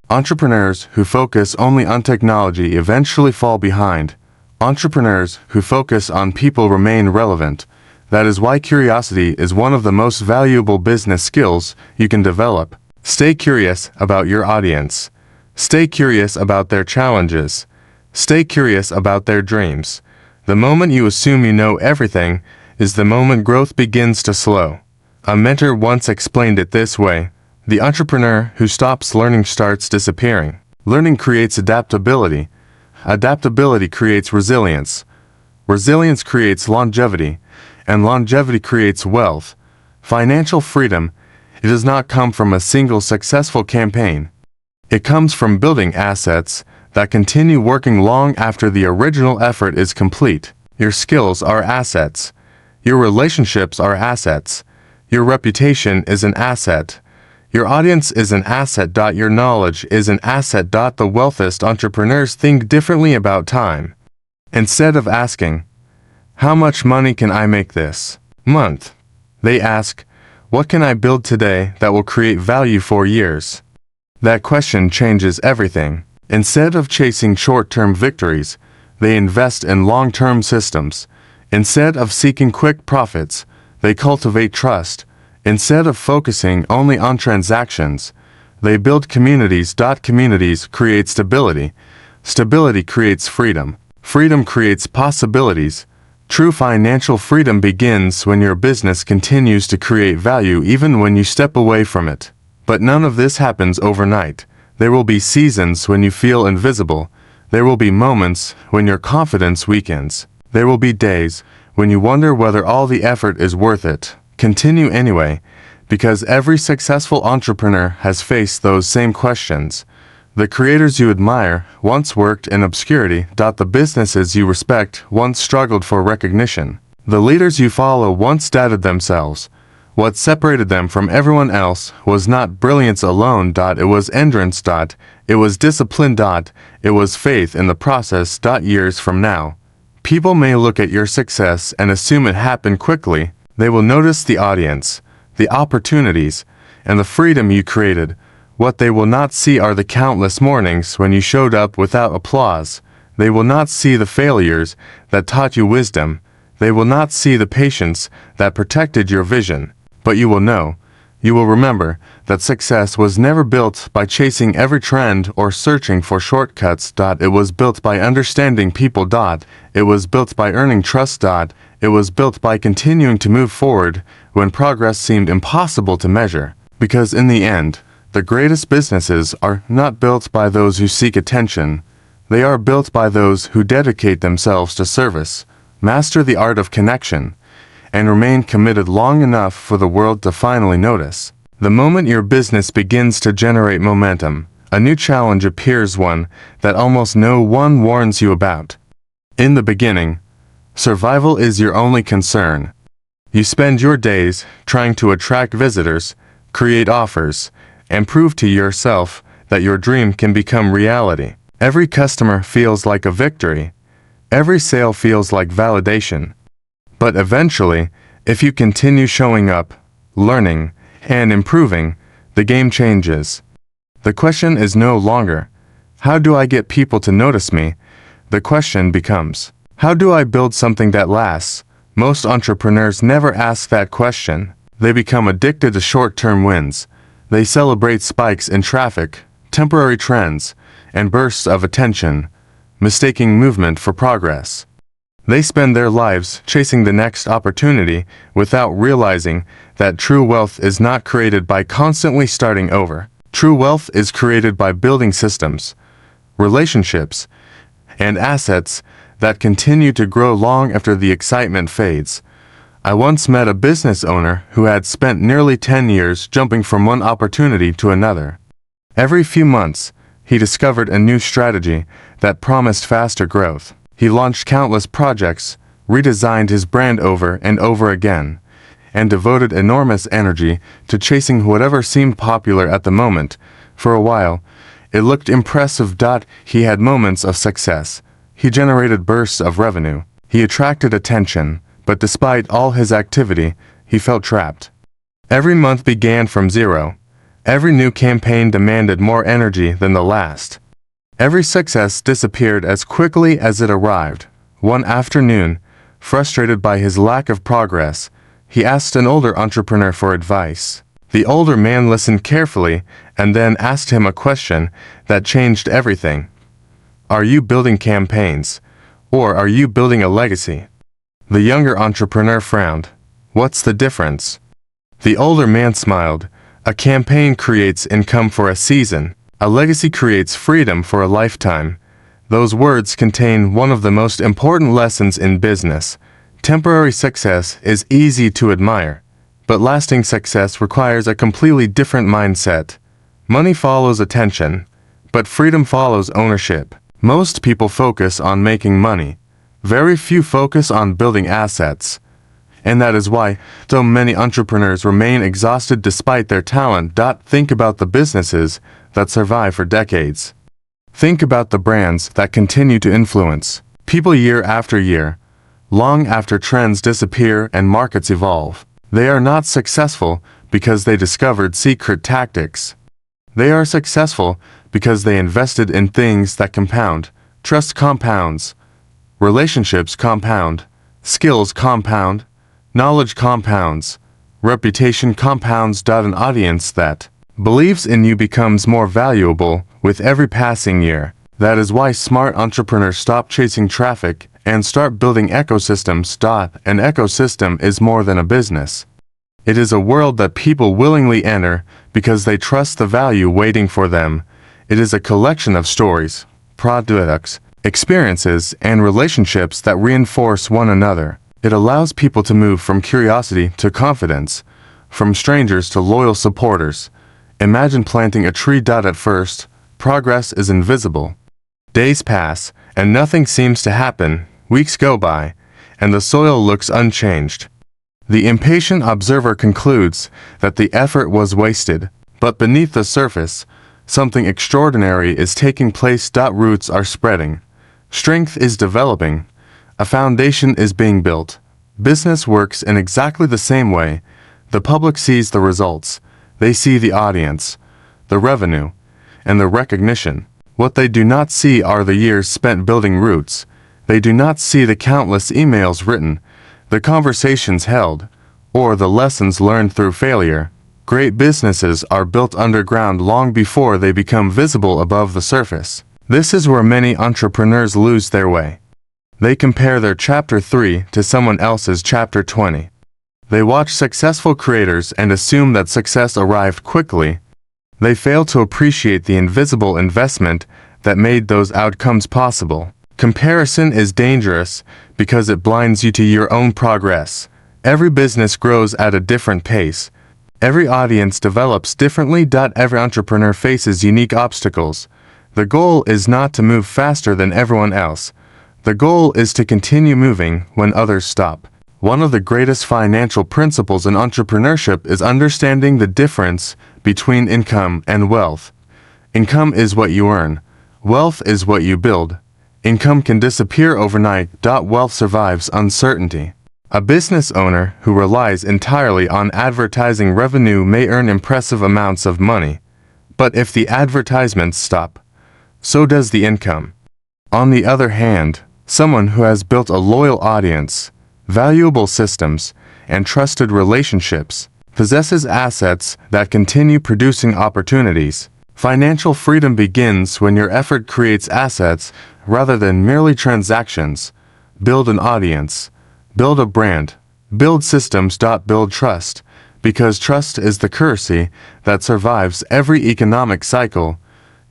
Entrepreneurs who focus only on technology eventually fall behind. Entrepreneurs who focus on people remain relevant. That is why curiosity is one of the most valuable business skills you can develop. Stay curious about your audience. Stay curious about their challenges. Stay curious about their dreams. The moment you assume you know everything is the moment growth begins to slow. A mentor once explained it this way: the entrepreneur who stops learning starts disappearing. Learning creates adaptability. Adaptability creates resilience. Resilience creates longevity, and longevity creates wealth. Financial freedom, it does not come from a single successful campaign. It comes from building assets that continue working long after the original effort is complete. Your skills are assets. Your relationships are assets. Your reputation is an asset. Your audience is an asset. Your knowledge is an asset. The wealthiest entrepreneurs think differently about time. Instead of asking, "How much money can I make this month?" they ask, "What can I build today that will create value for years?" That question changes everything. Instead of chasing short-term victories, they invest in long-term systems. Instead of seeking quick profits, they cultivate trust. Instead of focusing only on transactions, they build communities. Communities create stability. Stability creates freedom. Freedom creates possibilities. True financial freedom begins when your business continues to create value even when you step away from it. But none of this happens overnight. There will be seasons when you feel invisible. There will be moments when your confidence weakens. There will be days when you wonder whether all the effort is worth it. Continue anyway, because every successful entrepreneur has faced those same questions. The creators you admire once worked in obscurity. The businesses you respect once struggled for recognition. The leaders you follow once doubted themselves. What separated them from everyone else was not brilliance alone. It was endurance. It was discipline. It was faith in the process. Years from now, people may look at your success and assume it happened quickly. They will notice the audience, the opportunities, and the freedom you created. What they will not see are the countless mornings when you showed up without applause. They will not see the failures that taught you wisdom. They will not see the patience that protected your vision. But you will know, you will remember, that success was never built by chasing every trend or searching for shortcuts. It was built by understanding people. It was built by earning trust. It was built by continuing to move forward when progress seemed impossible to measure. Because in the end, the greatest businesses are not built by those who seek attention. They are built by those who dedicate themselves to service, master the art of connection, and remain committed long enough for the world to finally notice. The moment your business begins to generate momentum, a new challenge appears, one that almost no one warns you about. In the beginning, survival is your only concern. You spend your days trying to attract visitors, create offers, and prove to yourself that your dream can become reality. Every customer feels like a victory. Every sale feels like validation. But eventually, if you continue showing up, learning, and improving, the game changes. The question is no longer, "How do I get people to notice me?" The question becomes, "How do I build something that lasts?" Most entrepreneurs never ask that question. They become addicted to short-term wins. They celebrate spikes in traffic, temporary trends, and bursts of attention, mistaking movement for progress. They spend their lives chasing the next opportunity without realizing that true wealth is not created by constantly starting over. True wealth is created by building systems, relationships, and assets that continue to grow long after the excitement fades. I once met a business owner who had spent nearly 10 years jumping from one opportunity to another. Every few months, he discovered a new strategy that promised faster growth. He launched countless projects, redesigned his brand over and over again, and devoted enormous energy to chasing whatever seemed popular at the moment. For a while, it looked impressive. He had moments of success. He generated bursts of revenue. He attracted attention, but despite all his activity, he felt trapped. Every month began from zero. Every new campaign demanded more energy than the last. Every success disappeared as quickly as it arrived. One afternoon, frustrated by his lack of progress, he asked an older entrepreneur for advice. The older man listened carefully and then asked him a question that changed everything. Are you building campaigns, or are you building a legacy? The younger entrepreneur frowned. What's the difference? The older man smiled. A campaign creates income for a season. A legacy creates freedom for a lifetime. Those words contain one of the most important lessons in business. Temporary success is easy to admire, but lasting success requires a completely different mindset. Money follows attention, but freedom follows ownership. Most people focus on making money. Very few focus on building assets. And that is why so many entrepreneurs remain exhausted despite their talent. Think about the businesses that survive for decades. Think about the brands that continue to influence people year after year, long after trends disappear and markets evolve. They are not successful because they discovered secret tactics. They are successful because they invested in things that compound. Trust compounds. Relationships compound. Skills compound. Knowledge compounds. Reputation compounds. An audience that believes in you becomes more valuable with every passing year. That is why smart entrepreneurs stop chasing traffic and start building ecosystems. An ecosystem is more than a business. It is a world that people willingly enter because they trust the value waiting for them. It is a collection of stories, products, experiences, and relationships that reinforce one another. It allows people to move from curiosity to confidence, from strangers to loyal supporters. Imagine planting a tree. At first, progress is invisible. Days pass, and nothing seems to happen. Weeks go by, and the soil looks unchanged. The impatient observer concludes that the effort was wasted, but beneath the surface, something extraordinary is taking place. Roots are spreading. Strength is developing. A foundation is being built. Business works in exactly the same way. The public sees the results. They see the audience, the revenue, and the recognition. What they do not see are the years spent building roots. They do not see the countless emails written, the conversations held, or the lessons learned through failure. Great businesses are built underground long before they become visible above the surface. This is where many entrepreneurs lose their way. They compare their chapter 3 to someone else's chapter 20. They watch successful creators and assume that success arrived quickly. They fail to appreciate the invisible investment that made those outcomes possible. Comparison is dangerous because it blinds you to your own progress. Every business grows at a different pace. Every audience develops differently. Every entrepreneur faces unique obstacles. The goal is not to move faster than everyone else. The goal is to continue moving when others stop. One of the greatest financial principles in entrepreneurship is understanding the difference between income and wealth. Income is what you earn. Wealth is what you build. Income can disappear overnight. Wealth survives uncertainty. A business owner who relies entirely on advertising revenue may earn impressive amounts of money. But if the advertisements stop, so does the income. On the other hand, someone who has built a loyal audience, valuable systems, and trusted relationships possesses assets that continue producing opportunities. Financial freedom begins when your effort creates assets rather than merely transactions. Build an audience. Build a brand. Build systems. Build trust, because trust is the currency that survives every economic cycle.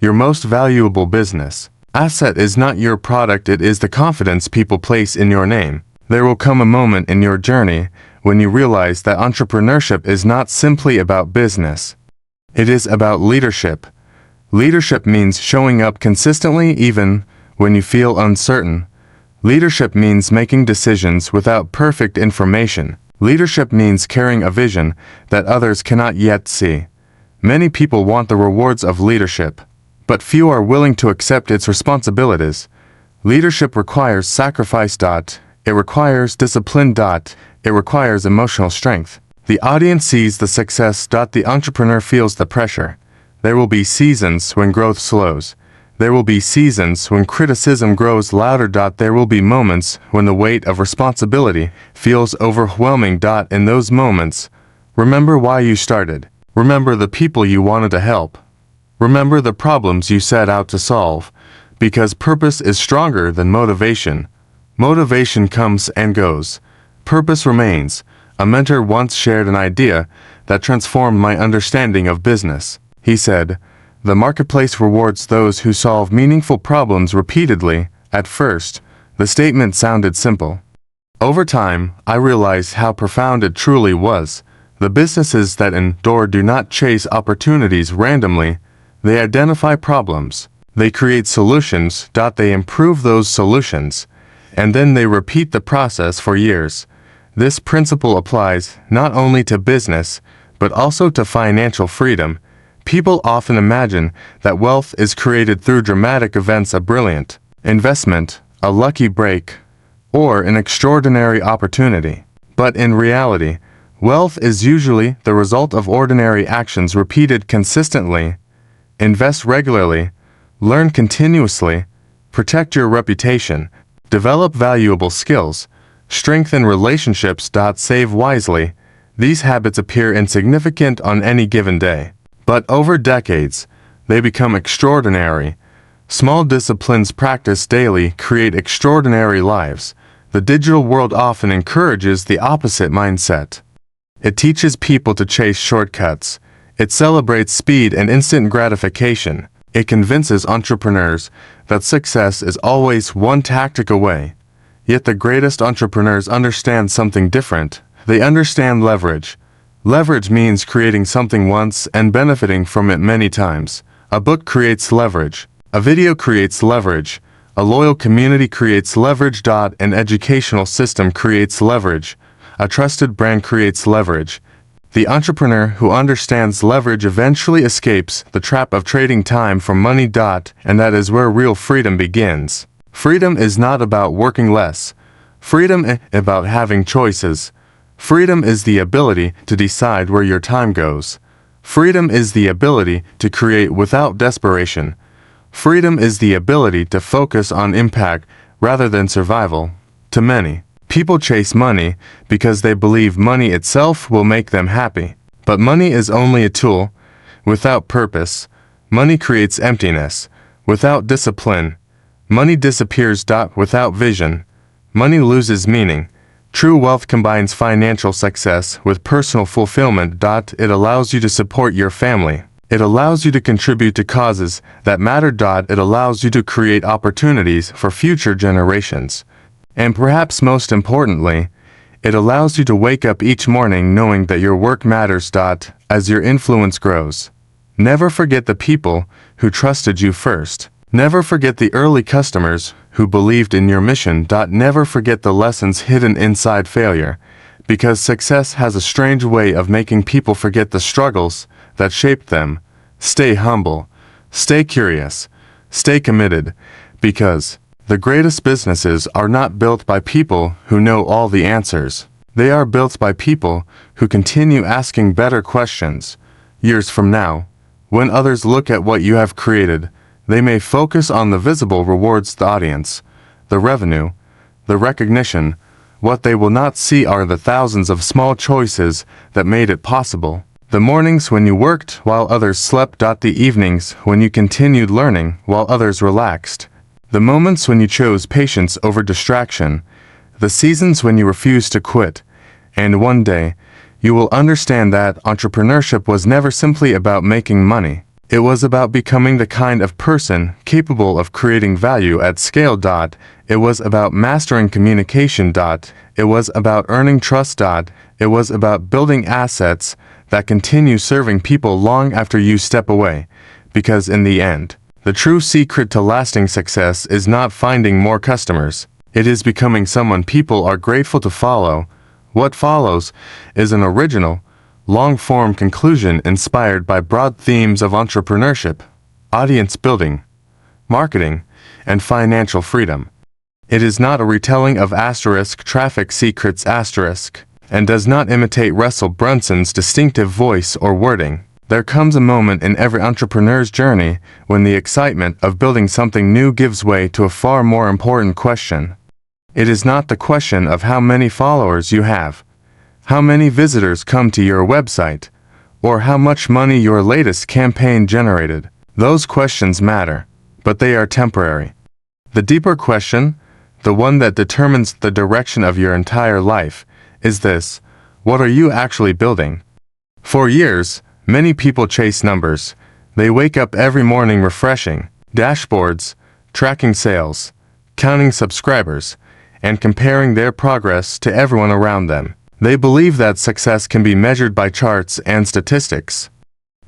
Your most valuable business asset is not your product, it is the confidence people place in your name. There will come a moment in your journey when you realize that entrepreneurship is not simply about business. It is about leadership. Leadership means showing up consistently even when you feel uncertain. Leadership means making decisions without perfect information. Leadership means carrying a vision that others cannot yet see. Many people want the rewards of leadership, but few are willing to accept its responsibilities. Leadership requires sacrifice. It requires discipline. It requires emotional strength. The audience sees the success. The entrepreneur feels the pressure. There will be seasons when growth slows. There will be seasons when criticism grows louder. There will be moments when the weight of responsibility feels overwhelming. In those moments, remember why you started. Remember the people you wanted to help. Remember the problems you set out to solve. Because purpose is stronger than motivation. Motivation comes and goes. Purpose remains. A mentor once shared an idea that transformed my understanding of business. He said, "The marketplace rewards those who solve meaningful problems repeatedly." At first, the statement sounded simple. Over time, I realized how profound it truly was. The businesses that endure do not chase opportunities randomly. They identify problems. They create solutions. They improve those solutions. And then they repeat the process for years. This principle applies not only to business, but also to financial freedom. People often imagine that wealth is created through dramatic events, a brilliant investment, a lucky break, or an extraordinary opportunity. But in reality, wealth is usually the result of ordinary actions repeated consistently. Invest regularly, learn continuously, protect your reputation, develop valuable skills, strengthen relationships. Save wisely. These habits appear insignificant on any given day, but over decades, they become extraordinary. Small disciplines practiced daily create extraordinary lives. The digital world often encourages the opposite mindset. It teaches people to chase shortcuts. It celebrates speed and instant gratification. It convinces entrepreneurs that success is always one tactic away. Yet the greatest entrepreneurs understand something different. They understand leverage. Leverage means creating something once and benefiting from it many times. A book creates leverage. A video creates leverage. A loyal community creates leverage. An educational system creates leverage. A trusted brand creates leverage. The entrepreneur who understands leverage eventually escapes the trap of trading time for money. And that is where real freedom begins. Freedom is not about working less. Freedom is about having choices. Freedom is the ability to decide where your time goes. Freedom is the ability to create without desperation. Freedom is the ability to focus on impact rather than survival. To many, people chase money because they believe money itself will make them happy. But money is only a tool. Without purpose, money creates emptiness. Without discipline, money disappears. Without vision, money loses meaning. True wealth combines financial success with personal fulfillment. It allows you to support your family. It allows you to contribute to causes that matter. It allows you to create opportunities for future generations. And perhaps most importantly, it allows you to wake up each morning knowing that your work matters. As your influence grows, never forget the people who trusted you first. Never forget the early customers who believed in your mission. Never forget the lessons hidden inside failure, because success has a strange way of making people forget the struggles that shaped them. Stay humble, stay curious, stay committed, because the greatest businesses are not built by people who know all the answers. They are built by people who continue asking better questions. Years from now, when others look at what you have created, they may focus on the visible rewards, the audience, the revenue, the recognition. What they will not see are the thousands of small choices that made it possible. The mornings when you worked while others slept. The evenings when you continued learning while others relaxed. The moments when you chose patience over distraction. The seasons when you refused to quit. And one day, you will understand that entrepreneurship was never simply about making money. It was about becoming the kind of person capable of creating value at scale. It was about mastering communication. It was about earning trust. It was about building assets that continue serving people long after you step away. Because in the end, the true secret to lasting success is not finding more customers. It is becoming someone people are grateful to follow. What follows is an original, long-form conclusion inspired by broad themes of entrepreneurship, audience building, marketing, and financial freedom. It is not a retelling of traffic secrets. and does not imitate Russell Brunson's distinctive voice or wording. There comes a moment in every entrepreneur's journey when the excitement of building something new gives way to a far more important question. It is not the question of how many followers you have, how many visitors come to your website, or how much money your latest campaign generated. Those questions matter, but they are temporary. The deeper question, the one that determines the direction of your entire life, is this: what are you actually building? For years, many people chase numbers. They wake up every morning refreshing dashboards, tracking sales, counting subscribers, and comparing their progress to everyone around them. They believe that success can be measured by charts and statistics.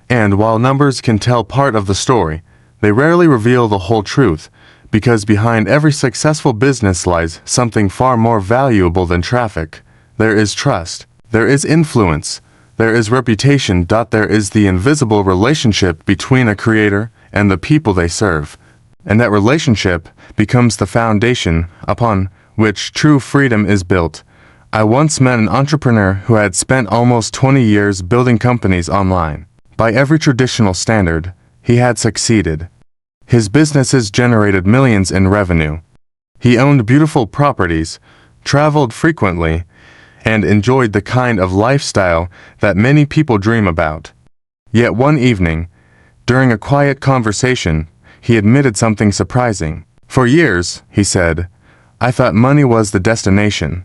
And while numbers can tell part of the story, they rarely reveal the whole truth, because behind every successful business lies something far more valuable than traffic. There is trust, there is influence, there is reputation. There is the invisible relationship between a creator and the people they serve. And that relationship becomes the foundation upon which true freedom is built. I once met an entrepreneur who had spent almost 20 years building companies online. By every traditional standard, he had succeeded. His businesses generated millions in revenue. He owned beautiful properties, traveled frequently, and enjoyed the kind of lifestyle that many people dream about. Yet one evening, during a quiet conversation, he admitted something surprising. For years, he said, I thought money was the destination.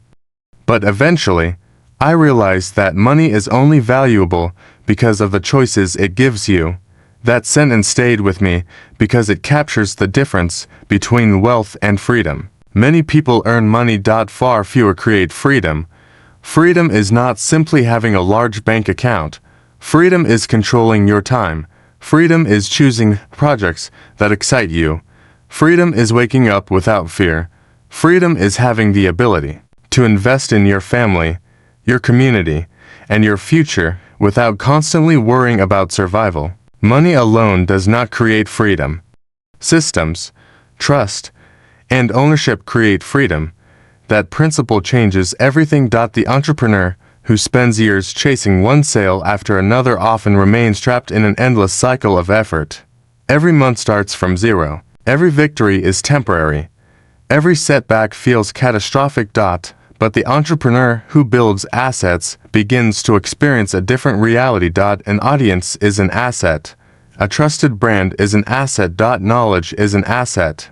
But eventually, I realized that money is only valuable because of the choices it gives you. That sentence stayed with me because it captures the difference between wealth and freedom. Many people earn money. Far fewer create freedom. Freedom is not simply having a large bank account. Freedom is controlling your time. Freedom is choosing projects that excite you. Freedom is waking up without fear. Freedom is having the ability to invest in your family, your community, and your future without constantly worrying about survival. Money alone does not create freedom. Systems, trust, and ownership create freedom. That principle changes everything. The entrepreneur who spends years chasing one sale after another often remains trapped in an endless cycle of effort. Every month starts from zero. Every victory is temporary. Every setback feels catastrophic. But the entrepreneur who builds assets begins to experience a different reality. An audience is an asset. A trusted brand is an asset. Knowledge is an asset.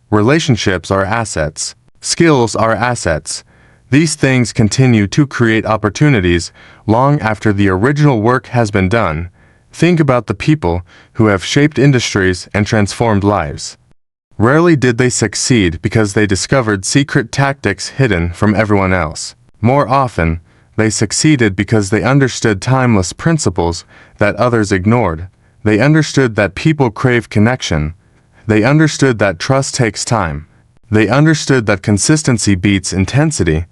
Relationships are assets. Skills are assets. These things continue to create opportunities long after the original work has been done. Think about the people who have shaped industries and transformed lives. Rarely did they succeed because they discovered secret tactics hidden from everyone else. More often, they succeeded because they understood timeless principles that others ignored. They understood that people crave connection. They understood that trust takes time. They understood that consistency beats intensity.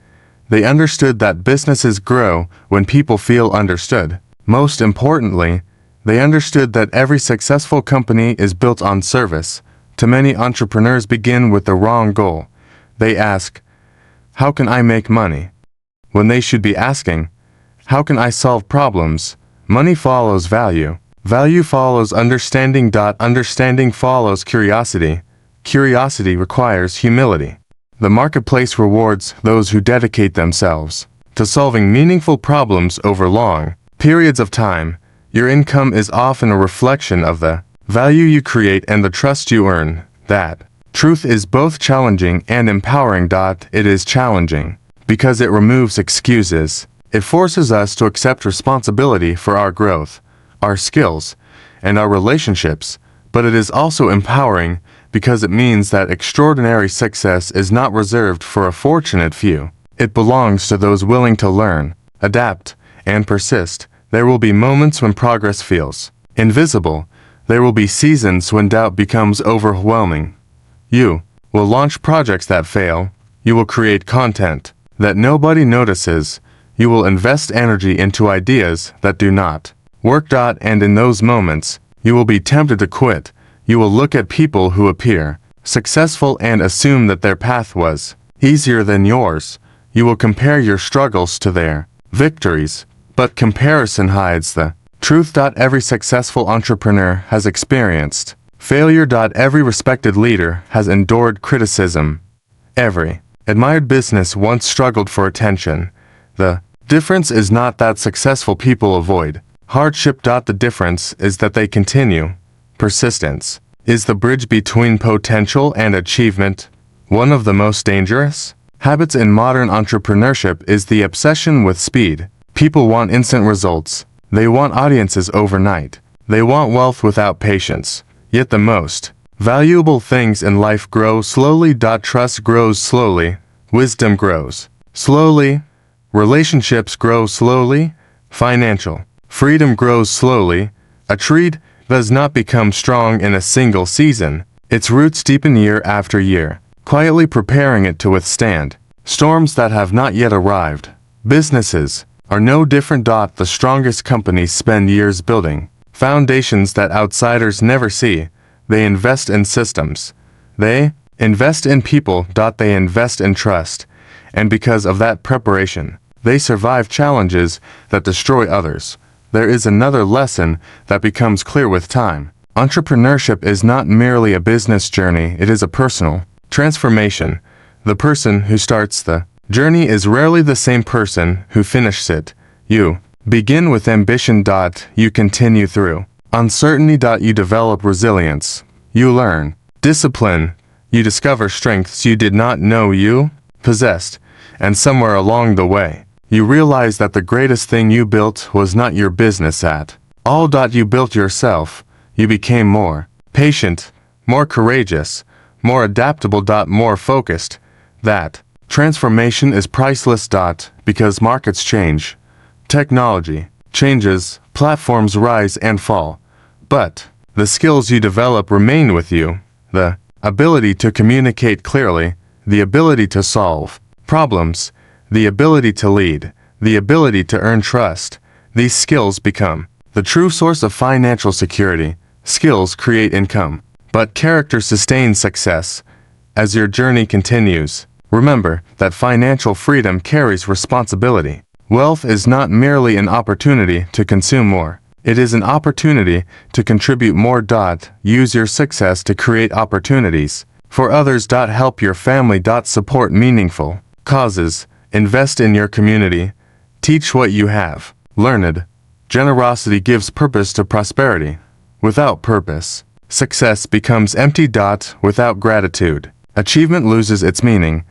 They understood that businesses grow when people feel understood. Most importantly, they understood that every successful company is built on service. Too many entrepreneurs begin with the wrong goal. They ask, how can I make money? When they should be asking, how can I solve problems? Money follows value. Value follows understanding. Understanding follows curiosity. Curiosity requires humility. The marketplace rewards those who dedicate themselves to solving meaningful problems over long periods of time. Your income is often a reflection of the value you create and the trust you earn. That truth is both challenging and empowering. It is challenging because it removes excuses. It forces us to accept responsibility for our growth, our skills, and our relationships. But it is also empowering because it means that extraordinary success is not reserved for a fortunate few. It belongs to those willing to learn, adapt, and persist. There will be moments when progress feels invisible. There will be seasons when doubt becomes overwhelming. You will launch projects that fail. You will create content that nobody notices. You will invest energy into ideas that do not work. And in those moments, you will be tempted to quit. You will look at people who appear successful and assume that their path was easier than yours. You will compare your struggles to their victories, but comparison hides the truth. Every successful entrepreneur has experienced failure. Every respected leader has endured criticism. Every admired business once struggled for attention. The difference is not that successful people avoid hardship. The difference is that they continue. Persistence is the bridge between potential and achievement. One of the most dangerous habits in modern entrepreneurship is the obsession with speed. People want instant results. They want audiences overnight. They want wealth without patience. Yet the most valuable things in life grow slowly. Trust grows slowly. Wisdom grows slowly. Relationships grow slowly. Financial freedom grows slowly. A tree does not become strong in a single season. Its roots deepen year after year, quietly preparing it to withstand storms that have not yet arrived. Businesses are no different. The strongest companies spend years building foundations that outsiders never see. They invest in systems. They invest in people. They invest in trust. And because of that preparation, they survive challenges that destroy others. There is another lesson that becomes clear with time. Entrepreneurship is not merely a business journey, it is a personal transformation. The person who starts the journey is rarely the same person who finishes it. You begin with ambition. You continue through uncertainty. You develop resilience. You learn discipline. You discover strengths you did not know you possessed. And somewhere along the way, you realize that the greatest thing you built was not your business at all. You built yourself. You became more patient, more courageous, more adaptable. More focused. That transformation is priceless. Because markets change, technology changes, platforms rise and fall. But the skills you develop remain with you. The ability to communicate clearly, the ability to solve problems, the ability to lead, the ability to earn trust. These skills become the true source of financial security. Skills create income, but character sustains success. As your journey continues, remember that financial freedom carries responsibility. Wealth is not merely an opportunity to consume more. It is an opportunity to contribute more. Use your success to create opportunities for others. Help your family. Support meaningful causes. Invest in your community. Teach what you have learned. Generosity gives purpose to prosperity. Without purpose, success becomes empty. Without gratitude, achievement loses its meaning.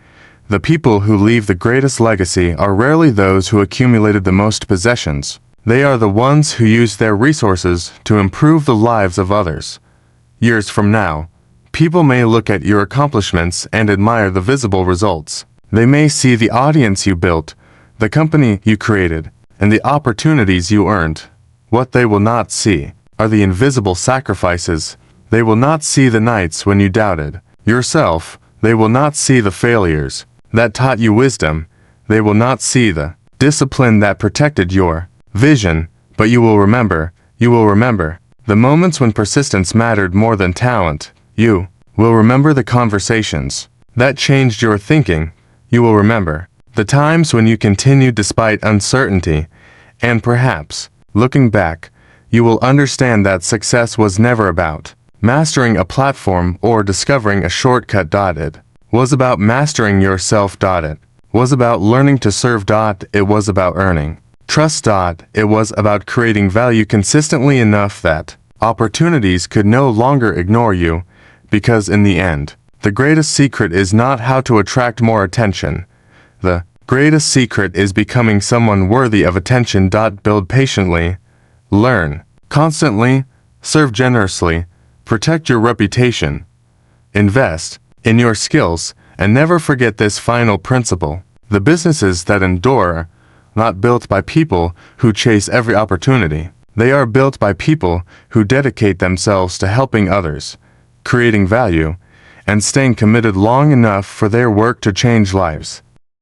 The people who leave the greatest legacy are rarely those who accumulated the most possessions. They are the ones who use their resources to improve the lives of others. Years from now, people may look at your accomplishments and admire the visible results. They may see the audience you built, the company you created, and the opportunities you earned. What they will not see are the invisible sacrifices. They will not see the nights when you doubted yourself. They will not see the failures that taught you wisdom. They will not see the discipline that protected your vision. But you will remember the moments when persistence mattered more than talent. You will remember the conversations that changed your thinking. You will remember the times when you continued despite uncertainty. And perhaps, looking back, you will understand that success was never about mastering a platform or discovering a shortcut. It was about mastering yourself. It was about learning to serve. It was about earning trust. It was about creating value consistently enough that opportunities could no longer ignore you. Because in the end, the greatest secret is not how to attract more attention. The greatest secret is becoming someone worthy of attention. Build patiently, learn constantly, serve generously, protect your reputation, invest in your skills, and never forget this final principle. The businesses that endure are not built by people who chase every opportunity. They are built by people who dedicate themselves to helping others, creating value, and staying committed long enough for their work to change lives.